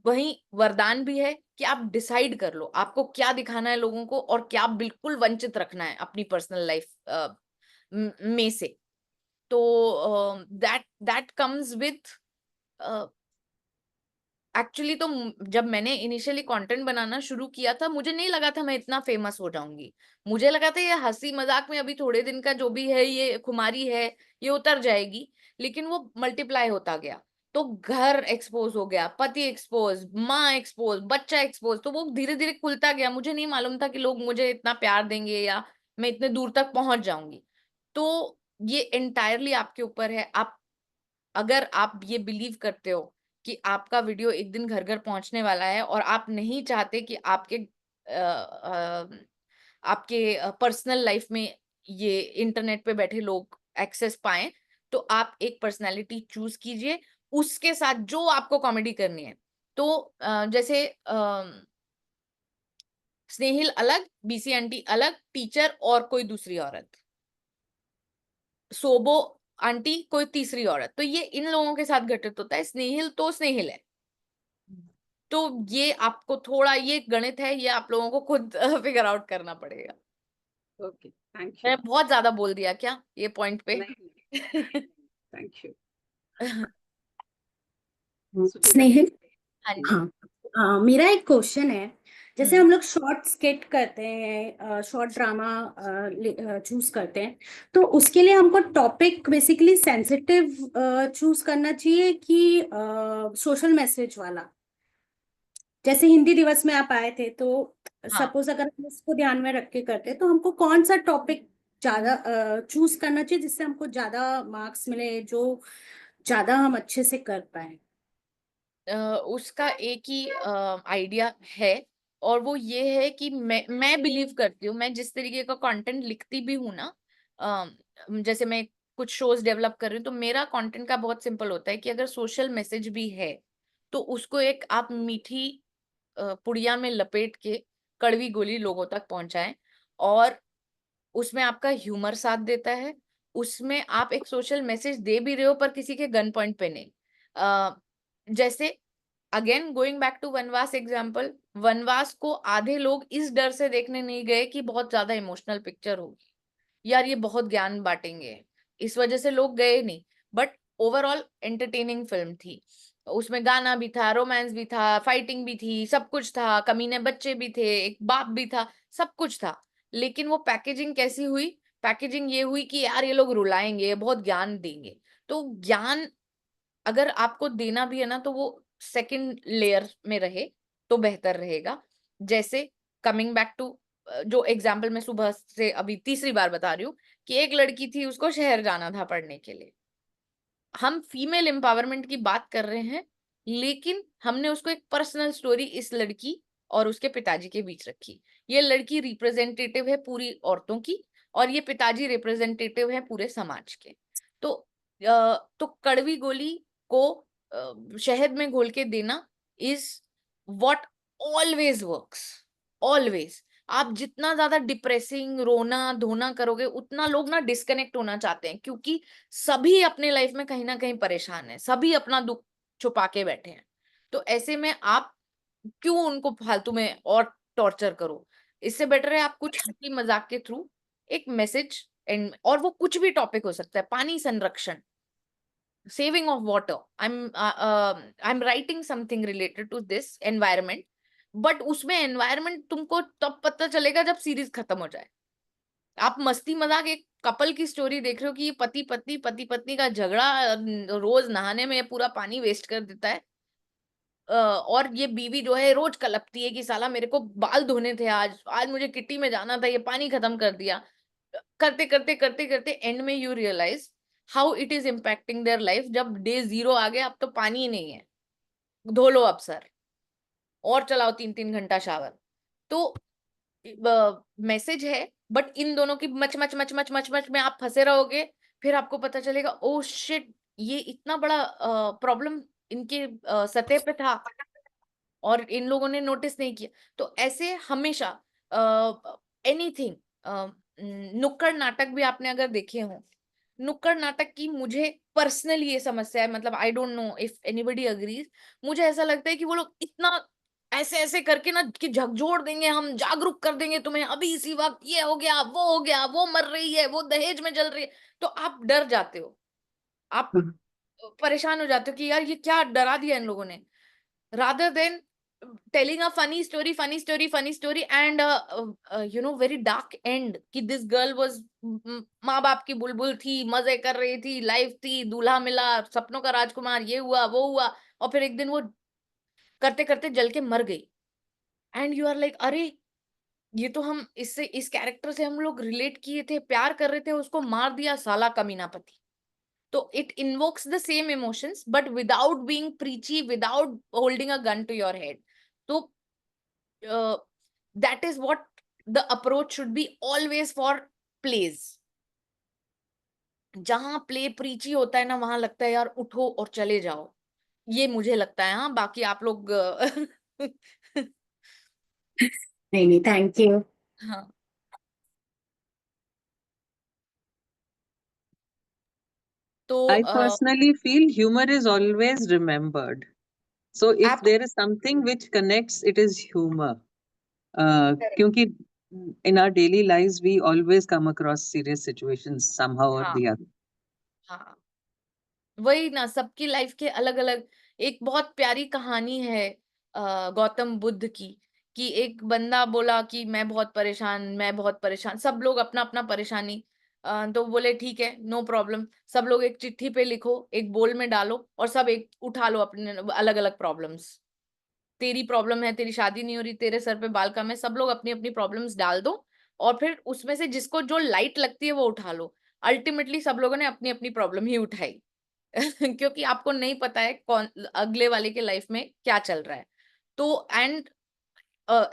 वही वरदान भी है कि आप डिसाइड कर लो आपको क्या दिखाना है लोगों को और क्या बिल्कुल वंचित रखना है अपनी पर्सनल लाइफ में से। तो दैट कम्स विथ एक्चुअली। तो जब मैंने इनिशियली कंटेंट बनाना शुरू किया था, मुझे नहीं लगा था मैं इतना फेमस हो जाऊंगी। मुझे लगा था ये हंसी मजाक में अभी थोड़े दिन का जो भी है, ये खुमारी है, ये उतर जाएगी। लेकिन वो मल्टीप्लाई होता गया। तो घर एक्सपोज हो गया, पति एक्सपोज, माँ एक्सपोज, बच्चा एक्सपोज, तो वो धीरे धीरे खुलता गया। मुझे नहीं मालूम था कि लोग मुझे इतना प्यार देंगे या मैं इतने दूर तक पहुंच जाऊंगी। तो ये एंटायरली आपके ऊपर है। आप अगर आप ये बिलीव करते हो कि आपका वीडियो एक दिन घर घर पहुंचने वाला है और आप नहीं चाहते कि आपके पर्सनल लाइफ में ये इंटरनेट पे बैठे लोग एक्सेस पाएं, तो आप एक पर्सनालिटी चूज कीजिए, उसके साथ जो आपको कॉमेडी करनी है। तो जैसे स्नेहिल अलग, बीसी आंटी अलग, टीचर और कोई दूसरी औरत, सोबो आंटी कोई तीसरी औरत, तो ये इन लोगों के साथ घटित होता है। स्नेहिल तो स्नेहिल है। तो ये आपको थोड़ा, ये गणित है, ये आप लोगों को खुद फिगर आउट करना पड़ेगा। Okay, thank you. मैं बहुत ज्यादा बोल दिया क्या ये पॉइंट पे? नहीं, थैंक यू। सुचिता? स्नेहिल, हाँ जी। हाँ, मेरा एक क्वेश्चन है। जैसे हम्म। हम लोग शॉर्ट स्किट करते हैं, शॉर्ट ड्रामा चूज करते हैं, तो उसके लिए हमको टॉपिक बेसिकली सेंसिटिव चूज करना चाहिए कि सोशल मैसेज वाला? जैसे हिंदी दिवस में आप आए थे तो सपोज अगर हम इसको ध्यान में रख के करते हैं तो हमको कौन सा टॉपिक ज्यादा चूज करना चाहिए जिससे हमको ज्यादा मार्क्स मिले, जो ज्यादा हम अच्छे से कर पाए? उसका एक ही आइडिया है, और वो ये है कि मैं बिलीव करती हूँ, मैं जिस तरीके का कंटेंट लिखती भी हूँ ना, जैसे मैं कुछ शोज डेवलप कर रही हूँ, तो मेरा कंटेंट का बहुत सिंपल होता है कि अगर सोशल मैसेज भी है तो उसको एक आप मीठी पुड़िया में लपेट के कड़वी गोली लोगों तक पहुंचाएं, और उसमें आपका ह्यूमर साथ देता है, उसमें आप एक सोशल मैसेज दे भी रहे हो पर किसी के गन पॉइंट पे नहीं। जैसे अगेन गोइंग बैक टू वनवास एग्जाम्पल, वनवास को आधे लोग इस डर से देखने नहीं गए कि बहुत ज्यादा इमोशनल पिक्चर होगी, यार ये बहुत ज्ञान बांटेंगे, इस वजह से लोग गए नहीं। बट ओवरऑल एंटरटेनिंग फिल्म थी, उसमें गाना भी था, रोमांस भी था, फाइटिंग भी थी, सब कुछ था, कमीने बच्चे भी थे, एक बाप भी था, सब कुछ था। लेकिन वो पैकेजिंग कैसी हुई? पैकेजिंग ये हुई कि यार ये लोग रुलाएंगे, बहुत ज्ञान देंगे। तो ज्ञान अगर आपको देना भी है ना, तो वो सेकंड लेयर में रहे तो बेहतर रहेगा। जैसे कमिंग बैक टू जो एग्जाम्पल मैं सुबह से अभी तीसरी बार बता रही हूँ, कि एक लड़की थी, उसको शहर जाना था पढ़ने के लिए। हम फीमेल एम्पावरमेंट की बात कर रहे हैं, लेकिन हमने उसको एक पर्सनल स्टोरी इस लड़की और उसके पिताजी के बीच रखी। ये लड़की रिप्रेजेंटेटिव है पूरी औरतों की, और ये पिताजी रिप्रेजेंटेटिव है पूरे समाज के। तो तो कड़वी गोली को शहद में घोल के देना is what always works, always. आप जितना ज्यादा डिप्रेसिंग रोना धोना करोगे, उतना लोग ना डिस्कनेक्ट होना चाहते हैं, क्योंकि सभी अपने लाइफ में कहीं ना कहीं परेशान है, सभी अपना दुख छुपा के बैठे हैं। तो ऐसे में आप क्यों उनको फालतू में और टॉर्चर करो? इससे बेटर है आप कुछ हंसी मजाक के थ्रू एक मैसेज एंड, और वो कुछ भी टॉपिक हो सकता है, पानी संरक्षण, saving of water, I'm writing something related to this environment, but उसमें environment तुमको तब पता चलेगा जब सीरीज खत्म हो जाए। आप मस्ती मजाक एक कपल की स्टोरी देख रहे हो कि ये पति पत्नी का झगड़ा, रोज नहाने में ये पूरा पानी वेस्ट कर देता है, और ये बीवी जो है रोज कलपती है कि साला मेरे को बाल धोने थे, आज आज मुझे किट्टी में जाना था, ये पानी खत्म कर दिया। करते करते करते करते एंड में you realise how it is impacting their life. जब डे 0 आ गया, अब तो पानी ही नहीं है, धो लो अब सर, और चलाओ 3-3 घंटा शावर। तो मैसेज है, बट इन दोनों की much much much much much much में आप फंसे रहोगे। फिर आपको पता चलेगा ओ शिट, ये इतना बड़ा प्रॉब्लम इनके सतह पे था और इन लोगों ने नोटिस नहीं किया। तो ऐसे हमेशा एनीथिंग, नुक्कड़ नाटक भी आपने अगर देखे हो, नुक्कड़ नाटक की मुझे पर्सनली ये समस्या है, मतलब I don't know if anybody agrees, मुझे ऐसा लगता है कि वो लोग इतना ऐसे ऐसे करके ना कि झकझोर देंगे, हम जागरूक कर देंगे तुम्हें, अभी इसी वक्त ये हो गया, वो हो गया, वो मर रही है, वो दहेज में जल रही है। तो आप डर जाते हो, आप परेशान हो जाते हो कि यार ये क्या डरा दिया इन लोगों ने, rather than telling a funny story and very dark end कि this girl was माँ बाप की बुलबुल थी, मजे कर रही थी, लाइफ थी, दूल्हा मिला, सपनों का राजकुमार, ये हुआ वो हुआ, और फिर एक दिन वो करते करते जल के मर गई। एंड यू आर लाइक अरे, ये तो हम इससे इस कैरेक्टर से हम लोग रिलेट किए थे, प्यार कर रहे थे, उसको मार दिया साला कमीना पति। तो it invokes the same emotions but without being preachy, without holding a gun to your head. So that is what the approach should be always for plays. जहां प्ले प्रीची होता है ना, वहां लगता है यार उठो और चले जाओ, ये मुझे लगता है। हाँ, बाकी आप लोग नहीं नहीं, थैंक यू। हाँ, तो I personally feel humor is always remembered. So if आप there is something which connects, it is humor. क्योंकि in our daily lives we always come across serious situations somehow or हाँ the other. हाँ, वही ना, सबकी life के अलग अलग। एक बहुत प्यारी कहानी है गौतम बुद्ध की, कि एक बंदा बोला कि मैं बहुत परेशान, मैं बहुत परेशान, सब लोग अपना अपना परेशानी, तो बोले ठीक है, नो प्रॉब्लम, सब लोग एक चिट्ठी पे लिखो, एक बोल में डालो, और सब एक उठा लो अपने अलग अलग प्रॉब्लम्स, तेरी प्रॉब्लम है, तेरी शादी नहीं हो रही, तेरे सर पे बाल कम है, सब लोग अपनी अपनी प्रॉब्लम्स डाल दो और फिर उसमें से जिसको जो लाइट लगती है वो उठा लो। अल्टीमेटली सब लोगों ने अपनी अपनी प्रॉब्लम ही उठाई क्योंकि आपको नहीं पता है कौन अगले वाले के लाइफ में क्या चल रहा है। तो and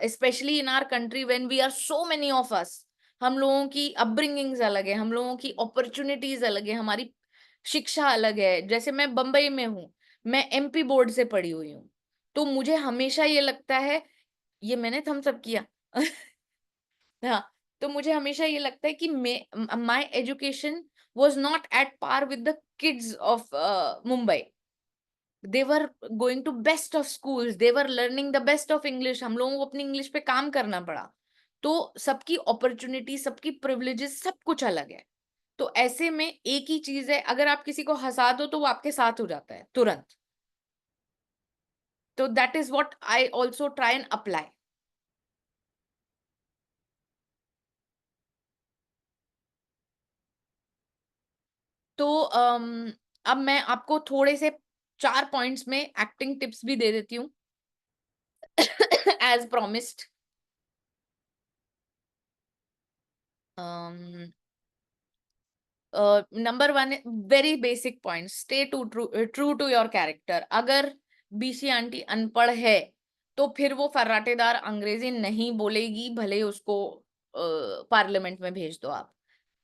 specially in our country when we are so many of us, हम लोगों की अपब्रिंगिंग्स अलग है, हम लोगों की अपॉर्चुनिटीज अलग है, हमारी शिक्षा अलग है। जैसे मैं बंबई में हूँ, मैं एमपी बोर्ड से पढ़ी हुई हूँ, तो मुझे हमेशा ये लगता है, ये मैंने थम्स अप किया हाँ, तो मुझे हमेशा ये लगता है कि my education was not at par with the kids of Mumbai. They were going to best of schools, they were learning the best of English. हम लोगों को अपनी इंग्लिश पे काम करना पड़ा। तो सबकी अपॉर्चुनिटी, सबकी प्रिविलेजेस, सब कुछ अलग है। तो ऐसे में एक ही चीज है, अगर आप किसी को हंसा दो तो वो आपके साथ हो जाता है तुरंत। तो that is what I also try and apply. तो अब मैं आपको थोड़े से 4 पॉइंट्स में एक्टिंग टिप्स भी दे देती हूँ as promised. Number 1, very basic point, stay true to your character. अगर बीसी आंटी अनपढ़ है तो फिर वो फर्राटेदार अंग्रेजी नहीं बोलेगी, भले उसको पार्लियामेंट में भेज दो आप।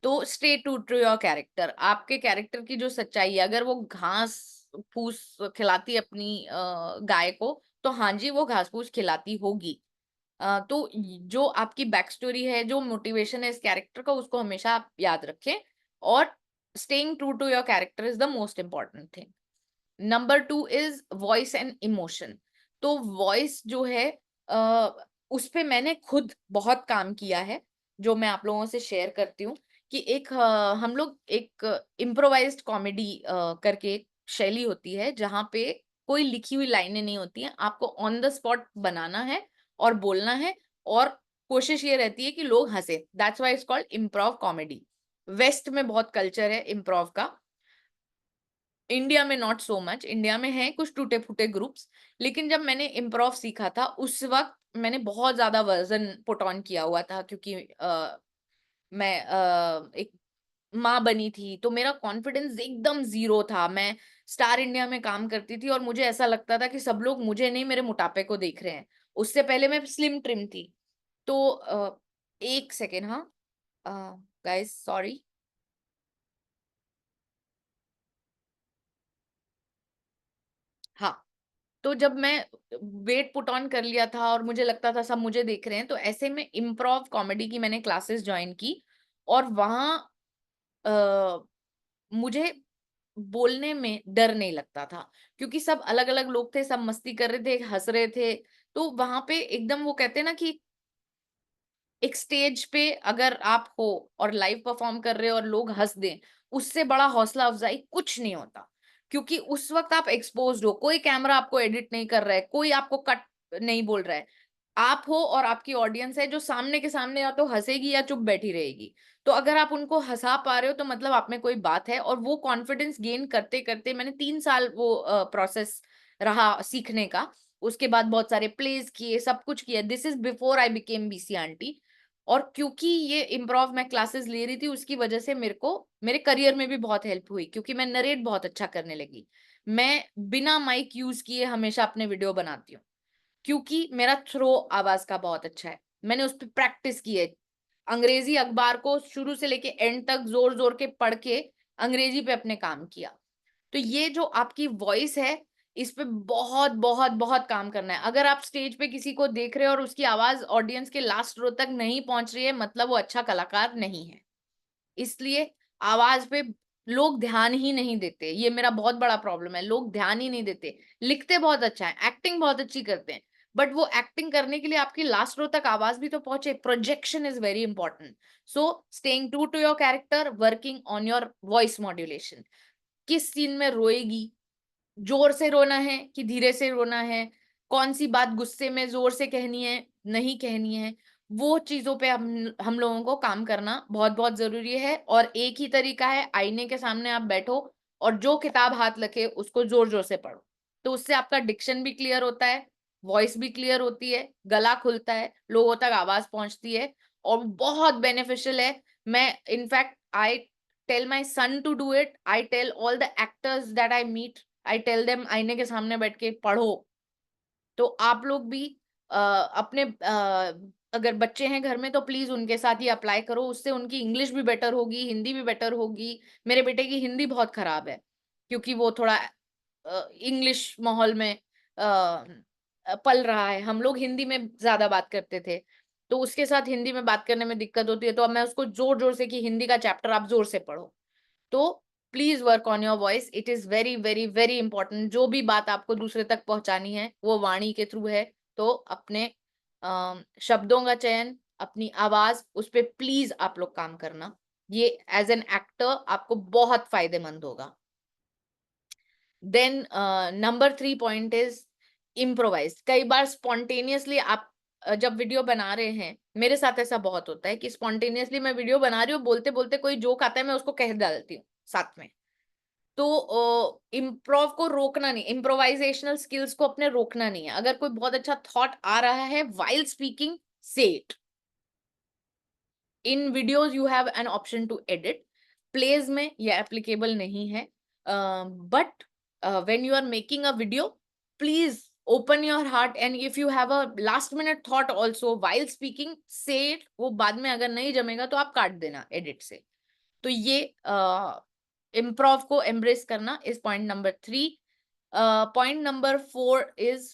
तो stay true to your character. आपके कैरेक्टर की जो सच्चाई है, अगर वो घास फूस खिलाती है अपनी गाय को, तो हाँ जी वो घास फूस खिलाती होगी। तो जो आपकी बैक स्टोरी है, जो मोटिवेशन है इस कैरेक्टर का, उसको हमेशा आप याद रखें। और staying true to your character is the most important thing. Number 2 is voice and emotion. तो वॉइस जो है उस पे मैंने खुद बहुत काम किया है, जो मैं आप लोगों से शेयर करती हूँ। कि एक हम लोग एक इम्प्रोवाइज्ड कॉमेडी करके एक शैली होती है, जहाँ पे कोई लिखी हुई लाइनें नहीं होती हैं, आपको ऑन द स्पॉट बनाना है और बोलना है, और कोशिश ये रहती है कि लोग हंसे। That's why it's called improv comedy. West में बहुत कल्चर है इम्प्रोव का, इंडिया में नॉट सो मच। इंडिया में है कुछ टूटे फूटे ग्रुप्स, लेकिन जब मैंने इम्प्रोव सीखा था उस वक्त मैंने बहुत ज्यादा वर्जन पुट ऑन किया हुआ था, क्योंकि मैं एक माँ बनी थी, तो मेरा कॉन्फिडेंस एकदम जीरो था। मैं स्टार इंडिया में काम करती थी और मुझे ऐसा लगता था कि सब लोग मुझे नहीं, मेरे मोटापे को देख रहे हैं। उससे पहले मैं स्लिम ट्रिम थी। तो एक सेकेंड, हाँ गाइस सॉरी। हाँ, तो जब मैं वेट पुट ऑन कर लिया था और मुझे लगता था सब मुझे देख रहे हैं, तो ऐसे में इम्प्रोव कॉमेडी की मैंने क्लासेस ज्वाइन की। और वहाँ मुझे बोलने में डर नहीं लगता था, क्योंकि सब अलग अलग लोग थे, सब मस्ती कर रहे थे, हंस रहे थे। तो वहां पे एकदम वो कहते हैं ना कि एक स्टेज पे अगर आप हो और लाइव परफॉर्म कर रहे हो और लोग हंस दें, उससे बड़ा हौसला अफजाई कुछ नहीं होता। क्योंकि उस वक्त आप एक्सपोज्ड हो, कोई कैमरा आपको एडिट नहीं कर रहा है, कोई आपको कट नहीं बोल रहा है। आप हो और आपकी ऑडियंस है, जो सामने के सामने या तो हंसेगी या चुप बैठी रहेगी। तो अगर आप उनको हंसा पा रहे हो तो मतलब आप में कोई बात है। और वो कॉन्फिडेंस गेन करते करते मैंने 3 साल वो प्रोसेस रहा सीखने का। उसके बाद बहुत सारे प्लेस किए, सब कुछ किया। This is before I became BC aunty. और क्योंकि ये इम्प्रोव मैं क्लासेस ले रही थी, उसकी वजह से मेरे को मेरे करियर में भी बहुत हेल्प हुई, क्योंकि मैं नरेट बहुत अच्छा करने लगी। मैं बिना माइक यूज किए हमेशा अपने वीडियो बनाती हूँ, क्योंकि मेरा थ्रो आवाज का बहुत अच्छा है। मैंने उस पर प्रैक्टिस की है। अंग्रेजी अखबार को शुरू से लेके एंड तक जोर जोर के पढ़ के अंग्रेजी पे अपने काम किया। तो ये जो आपकी वॉइस है, इस पे बहुत बहुत बहुत काम करना है। अगर आप स्टेज पे किसी को देख रहे हो और उसकी आवाज ऑडियंस के लास्ट रो तक नहीं पहुंच रही है, मतलब वो अच्छा कलाकार नहीं है। इसलिए आवाज पे लोग ध्यान ही नहीं देते, ये मेरा बहुत बड़ा प्रॉब्लम है। लोग ध्यान ही नहीं देते। लिखते बहुत अच्छा है, एक्टिंग बहुत अच्छी करते हैं, बट वो एक्टिंग करने के लिए आपकी लास्ट रो तक आवाज भी तो पहुंचे। Projection is very important. So staying true to your character, working on your voice modulation. किस सीन में रोएगी, जोर से रोना है कि धीरे से रोना है, कौन सी बात गुस्से में जोर से कहनी है, नहीं कहनी है, वो चीजों पे हम लोगों को काम करना बहुत बहुत जरूरी है। और एक ही तरीका है, आईने के सामने आप बैठो और जो किताब हाथ लगे उसको जोर जोर से पढ़ो। तो उससे आपका डिक्शन भी क्लियर होता है, वॉइस भी क्लियर होती है, गला खुलता है, लोगों तक आवाज पहुंचती है और बहुत बेनिफिशियल है। मैं in fact I tell my son to do it, I tell all the actors that I meet, I tell them आईने के सामने बैठ के पढ़ो। तो आप लोग भी अपने अगर बच्चे हैं घर में तो प्लीज उनके साथ ही अप्लाई करो, उससे उनकी इंग्लिश भी बेटर होगी, हिंदी भी बेटर होगी। मेरे बेटे की हिंदी बहुत खराब है क्योंकि वो थोड़ा इंग्लिश माहौल में पल रहा है। हम लोग हिंदी में ज्यादा बात करते थे, तो उसके साथ हिंदी में बात करने में दिक्कत होती है। तो अब मैं उसको जोर जोर से कि हिंदी का चैप्टर आप जोर से पढ़ो। तो please work on your voice, it is very very very important. जो भी बात आपको दूसरे तक पहुंचानी है वो वाणी के थ्रू है, तो अपने शब्दों का चयन, अपनी आवाज, उस पर प्लीज आप लोग काम करना। ये एज एन एक्टर आपको बहुत फायदेमंद होगा। Then number 3 point is improvise. कई बार स्पॉन्टेनियसली आप जब वीडियो बना रहे हैं, मेरे साथ ऐसा बहुत होता है कि स्पॉन्टेनियसली मैं वीडियो बना रही हूँ, बोलते बोलते कोई जोक आता है, मैं उसको कह डालती हूँ साथ में। तो इम्प्रोव को रोकना नहीं, इम्प्रोवाइजेशनल स्किल्स को अपने रोकना नहीं है। अगर कोई बहुत अच्छा थॉट आ रहा है while speaking, say it. In videos you have an option to edit, plays में ये एप्लीकेबल नहीं है, but when you are making a video, please open your heart and if you have a last minute thought also while speaking, say it। वो बाद में अगर नहीं जमेगा तो आप काट देना एडिट से। तो ये इम्प्रोव को एम्ब्रेस करना is point number 3। Point number 4 is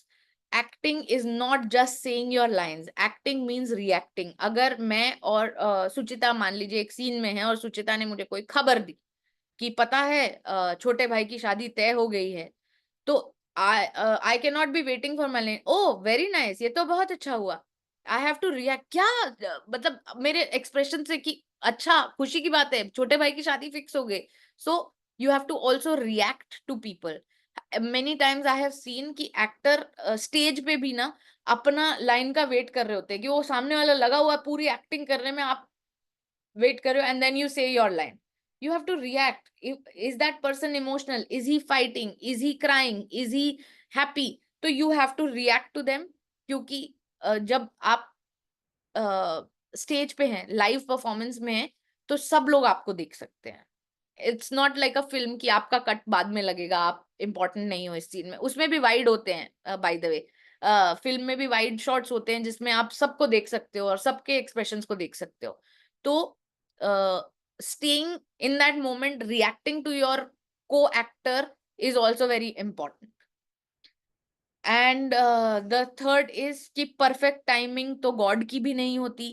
acting is not just saying your lines, acting means reacting. अगर मैं और सुचिता मान लीजिए एक सीन में है और सुचिता ने मुझे कोई खबर दी कि पता है छोटे भाई की शादी तय हो गई है, तो I can not be waiting for my line, oh very nice, ये तो बहुत अच्छा हुआ। आई हैव टू रिएक्ट, क्या मतलब मेरे एक्सप्रेशन से कि अच्छा खुशी की बात है, छोटे भाई की शादी फिक्स हो गई। So you have to also react to people. Many times I have seen कि एक्टर स्टेज पे भी ना अपना लाइन का वेट कर रहे होते हैं कि वो सामने वाला लगा हुआ है पूरी एक्टिंग करने में, आप वेट कर रहे हो एंड देन यू से your line. You have to react. Is that person emotional? Is he fighting? Is he crying? Is he happy? तो you have to react to them, क्योंकि जब आप स्टेज पे हैं, लाइव परफॉर्मेंस में हैं, तो सब लोग आपको देख सकते हैं। It's not like a film कि आपका कट बाद में लगेगा, आप इम्पोर्टेंट नहीं हो इस सीन में। उसमें भी वाइड होते हैं बाय द वे, फिल्म में भी वाइड शॉट्स होते हैं जिसमें आप सबको देख सकते हो और सबके एक्सप्रेशंस को देख सकते हो। तो staying in that moment, reacting to your co-actor is also very important. And the third is कि perfect timing तो God की भी नहीं होती,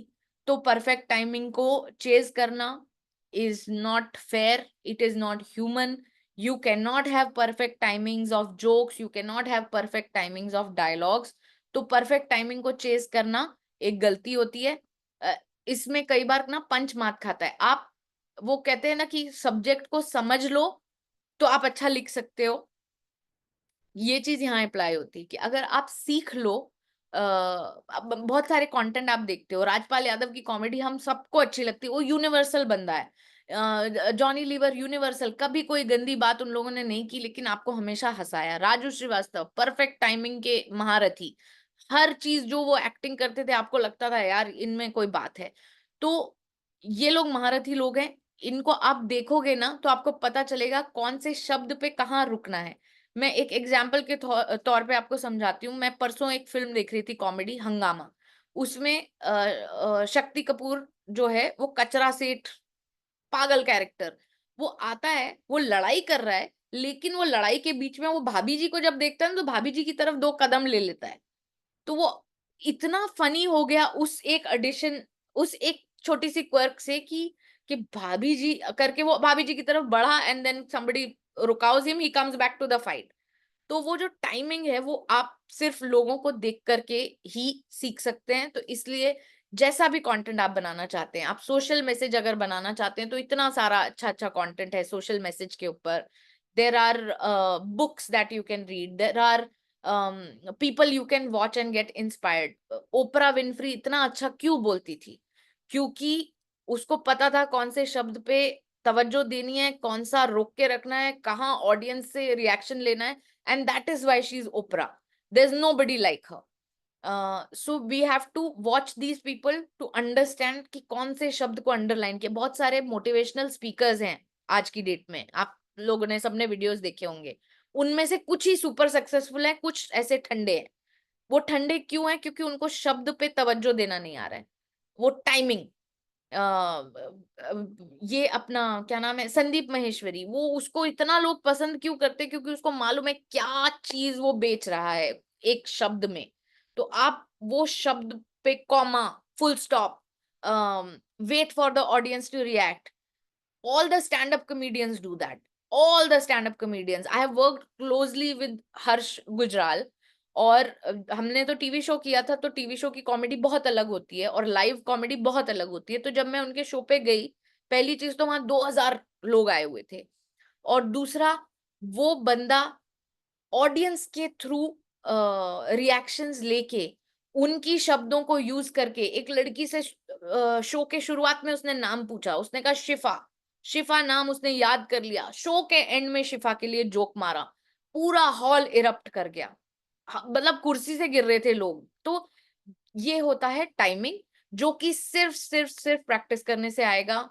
तो perfect timing को chase करना is not fair, it is not human. You cannot have perfect timings of jokes, you cannot have perfect timings of dialogues. तो perfect timing को chase करना एक गलती होती है। इसमें कई बार ना पंच मात खाता है। आप वो कहते हैं ना कि सब्जेक्ट को समझ लो तो आप अच्छा लिख सकते हो, ये चीज यहाँ अप्लाई होती है कि अगर आप सीख लो। बहुत सारे कंटेंट आप देखते हो, राजपाल यादव की कॉमेडी हम सबको अच्छी लगती है, वो यूनिवर्सल बंदा है। जॉनी लीवर यूनिवर्सल, कभी कोई गंदी बात उन लोगों ने नहीं की लेकिन आपको हमेशा हंसाया। राजू श्रीवास्तव परफेक्ट टाइमिंग के महारथी, हर चीज जो वो एक्टिंग करते थे आपको लगता था यार इनमें कोई बात है। तो ये लोग महारथी लोग हैं, इनको आप देखोगे ना तो आपको पता चलेगा कौन से शब्द पे कहाँ रुकना है। मैं एक एग्जाम्पल के तौर पे आपको समझाती हूँ। मैं परसों एक फिल्म देख रही थी कॉमेडी, हंगामा। उसमें शक्ति कपूर जो है वो कचरा सेठ, पागल कैरेक्टर, वो आता है, वो लड़ाई कर रहा है, लेकिन वो लड़ाई के बीच में वो भाभी जी को जब देखता है तो भाभी जी की तरफ 2 कदम ले लेता है। तो वो इतना फनी हो गया उस एक एडिशन, उस एक छोटी सी क्वर्क से कि भाभी जी करके वो भाभी जी की तरफ बढ़ा एंड देन somebody रुकाउज him, he comes back to the fight. तो वो जो टाइमिंग है वो आप सिर्फ लोगों को देख करके ही सीख सकते हैं। तो इसलिए जैसा भी कंटेंट आप बनाना चाहते हैं, आप सोशल मैसेज अगर बनाना चाहते हैं तो इतना सारा अच्छा अच्छा कंटेंट है सोशल मैसेज के ऊपर। There are books that you can read, there are people you can watch and get inspired। Oprah Winfrey इतना अच्छा क्यों बोलती थी? क्योंकि उसको पता था कौन से शब्द पे तवज्जो देनी है, कौन सा रोक के रखना है, कहाँ ऑडियंस से रिएक्शन लेना है, and that is why she is Oprah. there's nobody like her. So we have to watch these people to understand कि कौन से शब्द को अंडरलाइन किया. बहुत सारे मोटिवेशनल स्पीकर्स हैं आज की डेट में, आप लोगों ने सबने वीडियोस देखे होंगे. उनमें से कुछ ही सुपर सक्सेसफुल हैं, कुछ ऐसे ठंडे हैं. वो ठंडे क्यों हैं? क्योंकि उनको शब्द पे तवज्जो देना नहीं आ रहा है. वो टाइमिंग, ये अपना क्या नाम है, संदीप महेश्वरी, वो उसको इतना लोग पसंद क्यों करते? क्योंकि उसको मालूम है क्या चीज वो बेच रहा है एक शब्द में. तो आप वो शब्द पे comma, full stop, wait for the audience to react. All the stand-up comedians do that. All the stand-up comedians. I have worked closely with हर्ष गुजराल, और हमने तो टीवी शो किया था, तो टीवी शो की कॉमेडी बहुत अलग होती है और लाइव कॉमेडी बहुत अलग होती है. तो जब मैं उनके शो पे गई, पहली चीज तो वहां 2000 लोग आए हुए थे, और दूसरा वो बंदा ऑडियंस के थ्रू रिएक्शंस लेके उनकी शब्दों को यूज करके, एक लड़की से शो के शुरुआत में उसने नाम पूछा, उसने कहा शिफा. शिफा नाम उसने याद कर लिया, शो के एंड में शिफा के लिए जोक मारा, पूरा हॉल इरप्ट कर गया. मतलब कुर्सी से गिर रहे थे लोग. तो ये होता है टाइमिंग, जो कि सिर्फ प्रैक्टिस करने से आएगा,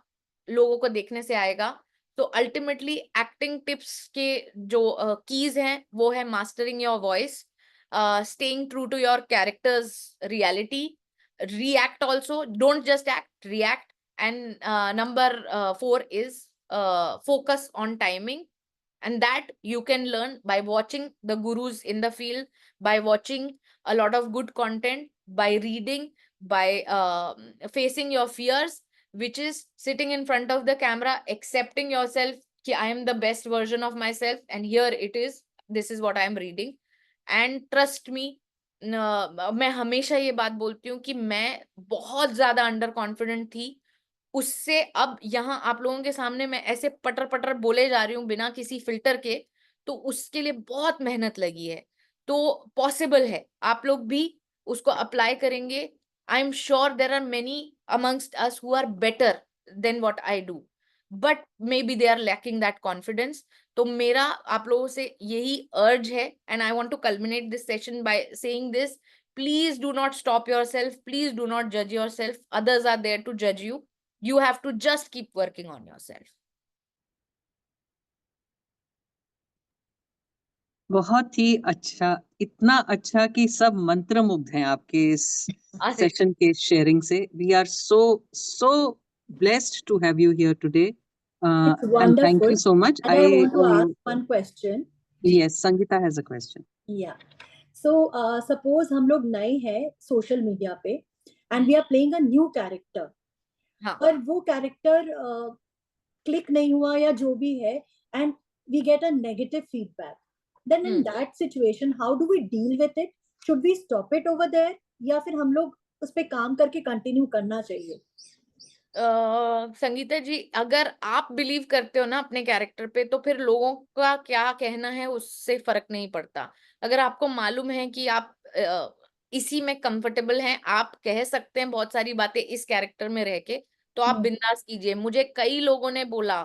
लोगों को देखने से आएगा. तो अल्टीमेटली एक्टिंग टिप्स के जो कीज हैं वो है mastering your voice, staying true to your character's reality, react also, don't just act, react. And number 4 is focus on timing, and that you can learn by watching the gurus in the field, by watching a lot of good content, by reading, by facing your fears, which is sitting in front of the camera, accepting yourself कि I am the best version of myself, and here it is, this is what I am reading. And trust me, मैं हमेशा ये बात बोलती हूँ कि मैं बहुत ज्यादा अंडर कॉन्फिडेंट थी. उससे अब यहाँ आप लोगों के सामने मैं ऐसे पटर पटर बोले जा रही हूँ बिना किसी फिल्टर के, तो उसके लिए बहुत मेहनत लगी है. तो पॉसिबल है, आप लोग भी उसको अप्लाई करेंगे. आई am sure there are many amongst us who are better than what I do, but may be they are lacking that confidence. तो मेरा आप लोगों से यही अर्ज है, and I want to culminate this session by saying this: please do not stop yourself, please do not जज yourself. Others are there to जज you. You have to just keep working on yourself. बहुत ही अच्छा, इतना अच्छा कि सब मंत्रमुग्ध हैं आपके इस सेशन के शेयरिंग से. We are so blessed to have you here today. It's And wonderful. thank you so much. And I want to ask one question. Yes, Sangeeta has a question. Yeah. So suppose हम लोग नए हैं social media पे, and we are playing a new character. हाँ. और वो character click नहीं हुआ या जो भी है, and we get a negative feedback. Then in that situation, how do we deal with it? Should we stop it over there, या फिर हम लोग उस पे काम करके कंटिन्यू करना चाहिए? संगीता जी, अगर आप बिलीव करते हो ना अपने कैरेक्टर पे, तो फिर लोगों का क्या कहना है उससे फर्क नहीं पड़ता. अगर आपको मालूम है कि आप इसी में कंफर्टेबल हैं, आप कह सकते हैं बहुत सारी बातें इस कैरेक्टर में रह के, तो आप बिंदास कीजिए. मुझे कई लोगों ने बोला,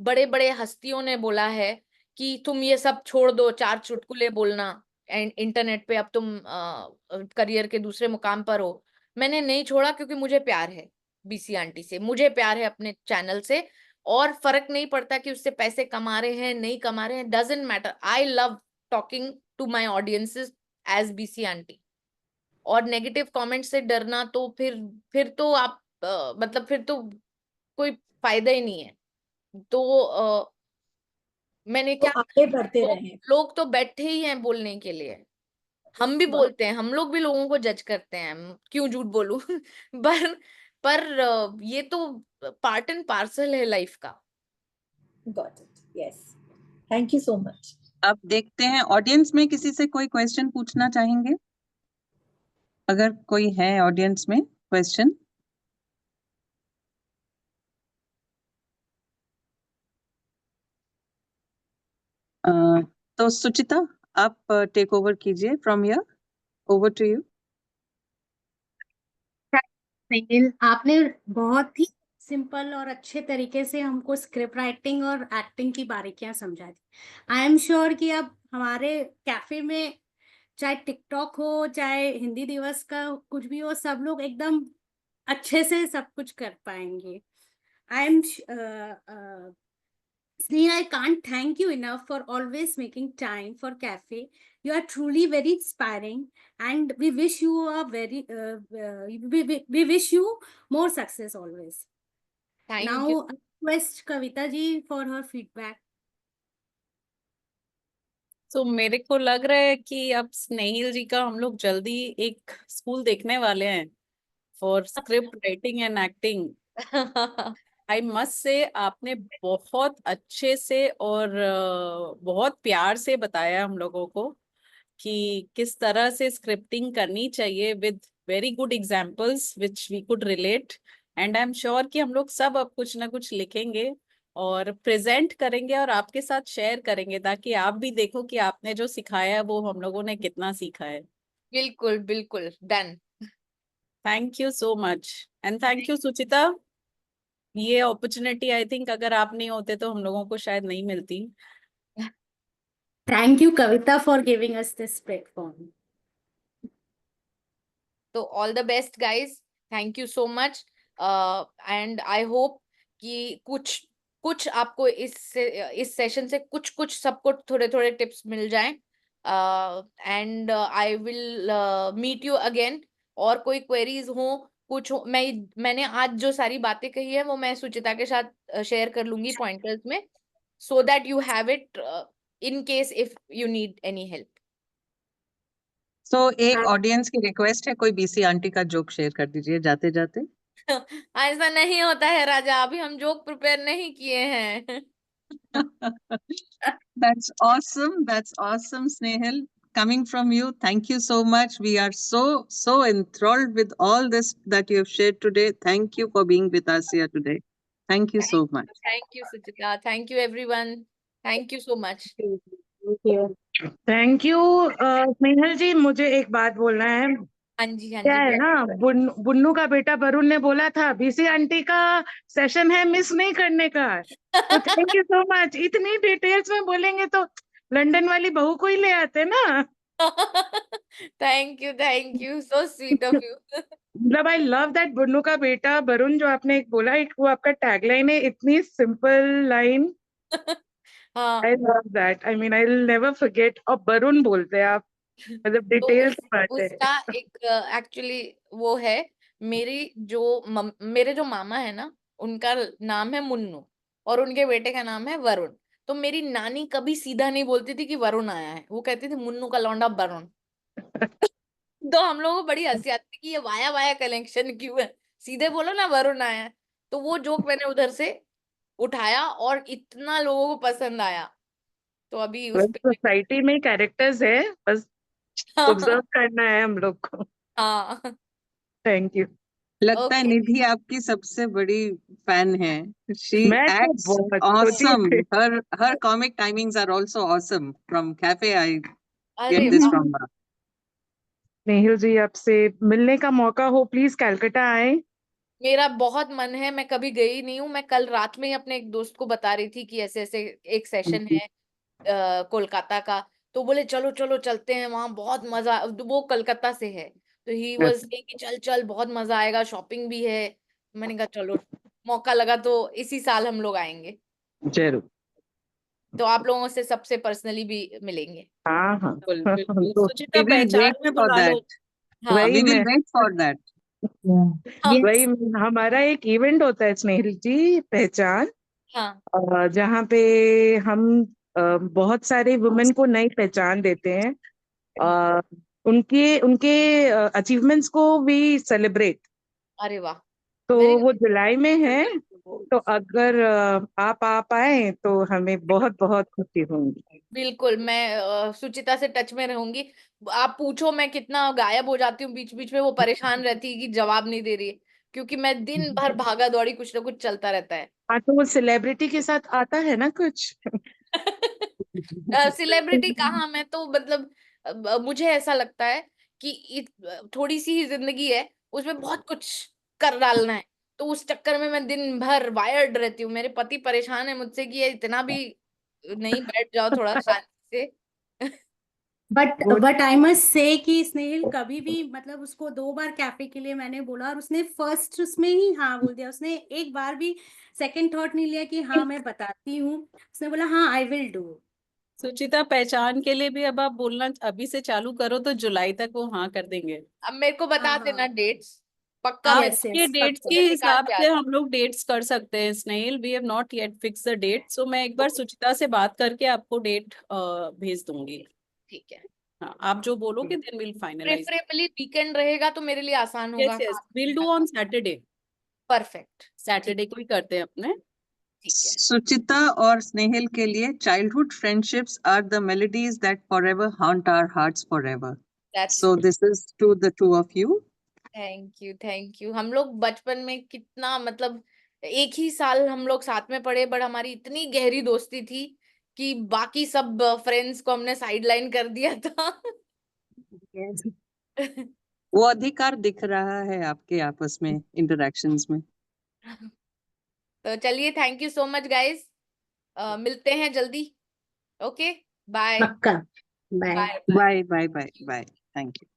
बड़े बड़े हस्तियों ने बोला है कि तुम ये सब छोड़ दो, 4 चुटकुले बोलना एंड इंटरनेट पे, अब तुम करियर के दूसरे मुकाम पर हो. मैंने नहीं छोड़ा, क्योंकि मुझे प्यार है बीसी आंटी से, मुझे प्यार है अपने चैनल से, और फर्क नहीं पड़ता कि उससे पैसे कमा रहे हैं नहीं कमा रहे हैं, doesn't matter. I love talking to my audiences as BC aunty. और नेगेटिव कमेंट से डरना, तो फिर तो आप मतलब फिर तो कोई फायदा ही नहीं है. तो मैंने क्या, आगे बढ़ते रहे. लोग तो बैठे ही हैं बोलने के लिए. हम भी बोलते हैं, हम लोग भी लोगों को जज करते हैं, क्यों झूठ बोलूं. पर ये तो पार्ट एंड पार्सल है लाइफ का. Got it. Yes. Thank you so much. अब देखते हैं ऑडियंस में किसी से कोई क्वेश्चन पूछना चाहेंगे. अगर कोई है ऑडियंस में क्वेश्चन. तो सुचिता, आप टेक ओवर कीजिए from here. Over to you. Snehil, आपने बहुत ही सिंपल और अच्छे तरीके से हमको स्क्रिप्ट राइटिंग और एक्टिंग की बारीकियां समझा दी. आई एम श्योर कि अब हमारे कैफे में चाहे टिकटॉक हो, चाहे हिंदी दिवस का कुछ भी हो, सब लोग एकदम अच्छे से सब कुछ कर पाएंगे। I am Sneha, I can't thank you enough for always making time for cafe. You are truly very inspiring, and we wish you a very we wish you more success always. Thank Now, you. I request Kavita ji for her feedback. तो मेरे को लग रहा है कि अब स्नेहिल जी का हम लोग जल्दी एक स्कूल देखने वाले हैं for script writing and acting. I must say आपने बहुत अच्छे से और बहुत प्यार से बताया हम लोगों को कि किस तरह से स्क्रिप्टिंग करनी चाहिए with very good examples which we could relate. And I am sure कि हम लोग सब अब कुछ ना कुछ लिखेंगे और प्रेजेंट करेंगे और आपके साथ शेयर करेंगे ताकि आप भी देखो कि आपने जो सिखाया है वो हम लोगों ने कितना सीखा है। बिल्कुल बिल्कुल, done. Thank you so much and thank you Suchita. ये अपॉर्चुनिटी आई थिंक अगर आप नहीं होते तो हम लोगों को शायद नहीं मिलती। Thank you, Kavita, for giving us this platform. तो all the best guys, thank you so much. And I hope कि कुछ कुछ आपको इस सेशन से कुछ कुछ सबको थोड़े थोड़े टिप्स मिल जाएं। And I will meet you again. और कोई क्वेरीज हो, कुछ हो, मैंने आज जो सारी बातें कही है वो मैं सुचिता के साथ शेयर कर लूंगी पॉइंटर्स में, so that you have it in case if you need any help. So एक ऑडियंस की रिक्वेस्ट है, कोई बीसी आंटी का जोक शेयर कर दीजिए जाते जाते। ऐसा नहीं होता है राजा, अभी हम जोक प्रिपेयर नहीं किए हैं। That's awesome. That's awesome, Snehal. Coming from you, thank you so much. We are so enthralled with all this that you have shared today. Thank you for being with us here today. Thank you so much. Thank you Suchita, thank you everyone, thank you so much. Thank you Snehal ji, मुझे एक बात बोलना है। हाँ जी, हाँ क्या जी, है ना, बुन्नू का बेटा वरुण ने बोला था बीसी आंटी का सेशन है मिस नहीं करने का। तो थैंक यू सो मच। इतनी डिटेल्स में बोलेंगे तो लंदन वाली बहू को ही ले आते ना। Thank you, so sweet of you. मतलब आई लव दैट बुन्नू का बेटा वरुण जो आपने एक बोला, वो आपका टैगलाइन है, इतनी सिंपल लाइन। हाँ, I love that, I mean I will never forget. और वरुण बोलते हैं आप, मतलब तो डिटेल्स बात है। उसका एक एक्चुअली वो है, मेरे जो मामा है ना, उनका नाम है मुन्नू और उनके बेटे का नाम है वरुण। तो मेरी नानी कभी सीधा नहीं बोलती थी कि वरुण आया है, वो कहती थी मुन्नू का लौंडा वरुण। तो हम लोगों को बड़ी हंसी आती थी कि ये वाया वाया कलेक्शन क्यों है, सीधे बोलो ना वरुण आया है। तो वो जोक मैंने उधर से उठाया और इतना लोगों को पसंद आया, तो अभी उस पे सोसाइटी में कैरेक्टर्स है, बस ऑब्जर्व करना है हम लोग को। हाँ। Thank you. लगता है ओके, निधि आपकी सबसे बड़ी फैन है। She मैं तो acts बहुत awesome. छोटी थी। Her comic timings are also awesome. From cafe, I अरे get this वाह, from her. स्नेहिल जी, आपसे मिलने का मौका हो प्लीज कलकत्ता आए। मेरा बहुत मन है, मैं कभी गई नहीं हूँ। मैं कल रात में ही अपने एक दोस्त को बता रही थी कि ऐसे ऐसे एक सेशन है कोलकाता का। तो बोले चलो चलो चलते हैं वहां, बहुत मजा। वो कलकत्ता से है, तो ही वाज सेइंग कि चल चल बहुत मजा आएगा, शॉपिंग भी है। मैंने कहा चलो, मौका लगा तो इसी साल हम लोग आएंगे। जरूर। तो आप लोगों से सबसे पर्सनली भी मिलेंगे। हाँ हाँ। बिल्कुल बिल्कुल तो सुचिता We will पहचान wait में for बुला लो। that. हाँ, वही We will में wait for that. हाँ, वही हमारा एक इवेंट होता है स्नेहिल जी, पहचान, हाँ, जहाँ पे हम बहुत सारे वुमेन को नई पहचान देते हैं। अ, उनके उनके अचीवमेंट्स को भी सेलिब्रेट। अरे वाह, तो वेरी वो जुलाई में है, नाइस। तो अगर आप आ पाए तो हमें बहुत बहुत खुशी होगी। बिल्कुल। मैं सुचिता से टच में रहूंगी। आप पूछो मैं कितना गायब हो जाती हूँ बीच बीच में, वो परेशान रहती है कि जवाब नहीं दे रही है, क्योंकि मैं दिन भर भागा दौड़ी, कुछ ना कुछ चलता रहता है। हाँ, तो वो सेलिब्रिटी के साथ आता है ना कुछ। सेलिब्रिटी कहाँ, मैं तो मतलब मुझे ऐसा लगता है कि थोड़ी सी ही जिंदगी है, उसमें बहुत कुछ कर डालना है। तो उस चक्कर में मैं दिन भर वायर्ड रहती हूँ। मेरे पति परेशान है मुझसे कि ये इतना भी नहीं बैठ जाओ थोड़ा शांति से। Good. But I must say कि स्नेहिल कभी भी मतलब उसको 2 बार कैफे के लिए मैंने बोला और उसने फर्स्ट उसमें ही हाँ बोल दिया, उसने एक बार भी सेकंड थॉट नहीं लिया कि हाँ मैं बताती हूँ, उसने बोला हाँ आई विल डू। सुचिता, पहचान के लिए भी अब आप बोलना अभी से चालू करो तो जुलाई तक वो हाँ कर देंगे। अब मेरे को बता हाँ, देना हाँ। डेट्स, पक्का Yes, आपके yes, डेट्स पक्का। के मैं निकाल हिसाब के आ से जाऊँ। हम लोग डेट्स कर सकते हैं Snehil, we have not yet fixed the date, so मैं एक बार सुचिता से बात करके आपको डेट भेज दूंगी। ठीक है, हाँ, आप जो बोलोगे then will finalise. Preferably weekend रहेगा तो मेरे लिए आसान यस होगा। Yes, will do on Saturday. Perfect, Saturday को ही करते हैं अपने। ठीक है। Suchita और स्नेहिल के लिए childhood friendships are the melodies that forever haunt our hearts forever. That's So this is to the two of you. Thank you. हम लोग बचपन में कितना मतलब एक ही साल हम लोग साथ में पढ़े, बट हमारी इतनी गहरी दोस्ती थी कि बाकी सब फ्रेंड्स को हमने साइडलाइन कर दिया था। वो अधिकार दिख रहा है आपके आपस में इंटरेक्शंस में। तो चलिए, thank you so much guys, मिलते हैं जल्दी। ओके, बाय पक्का। Bye. Bye. Bye, bye, bye, bye. Thank you.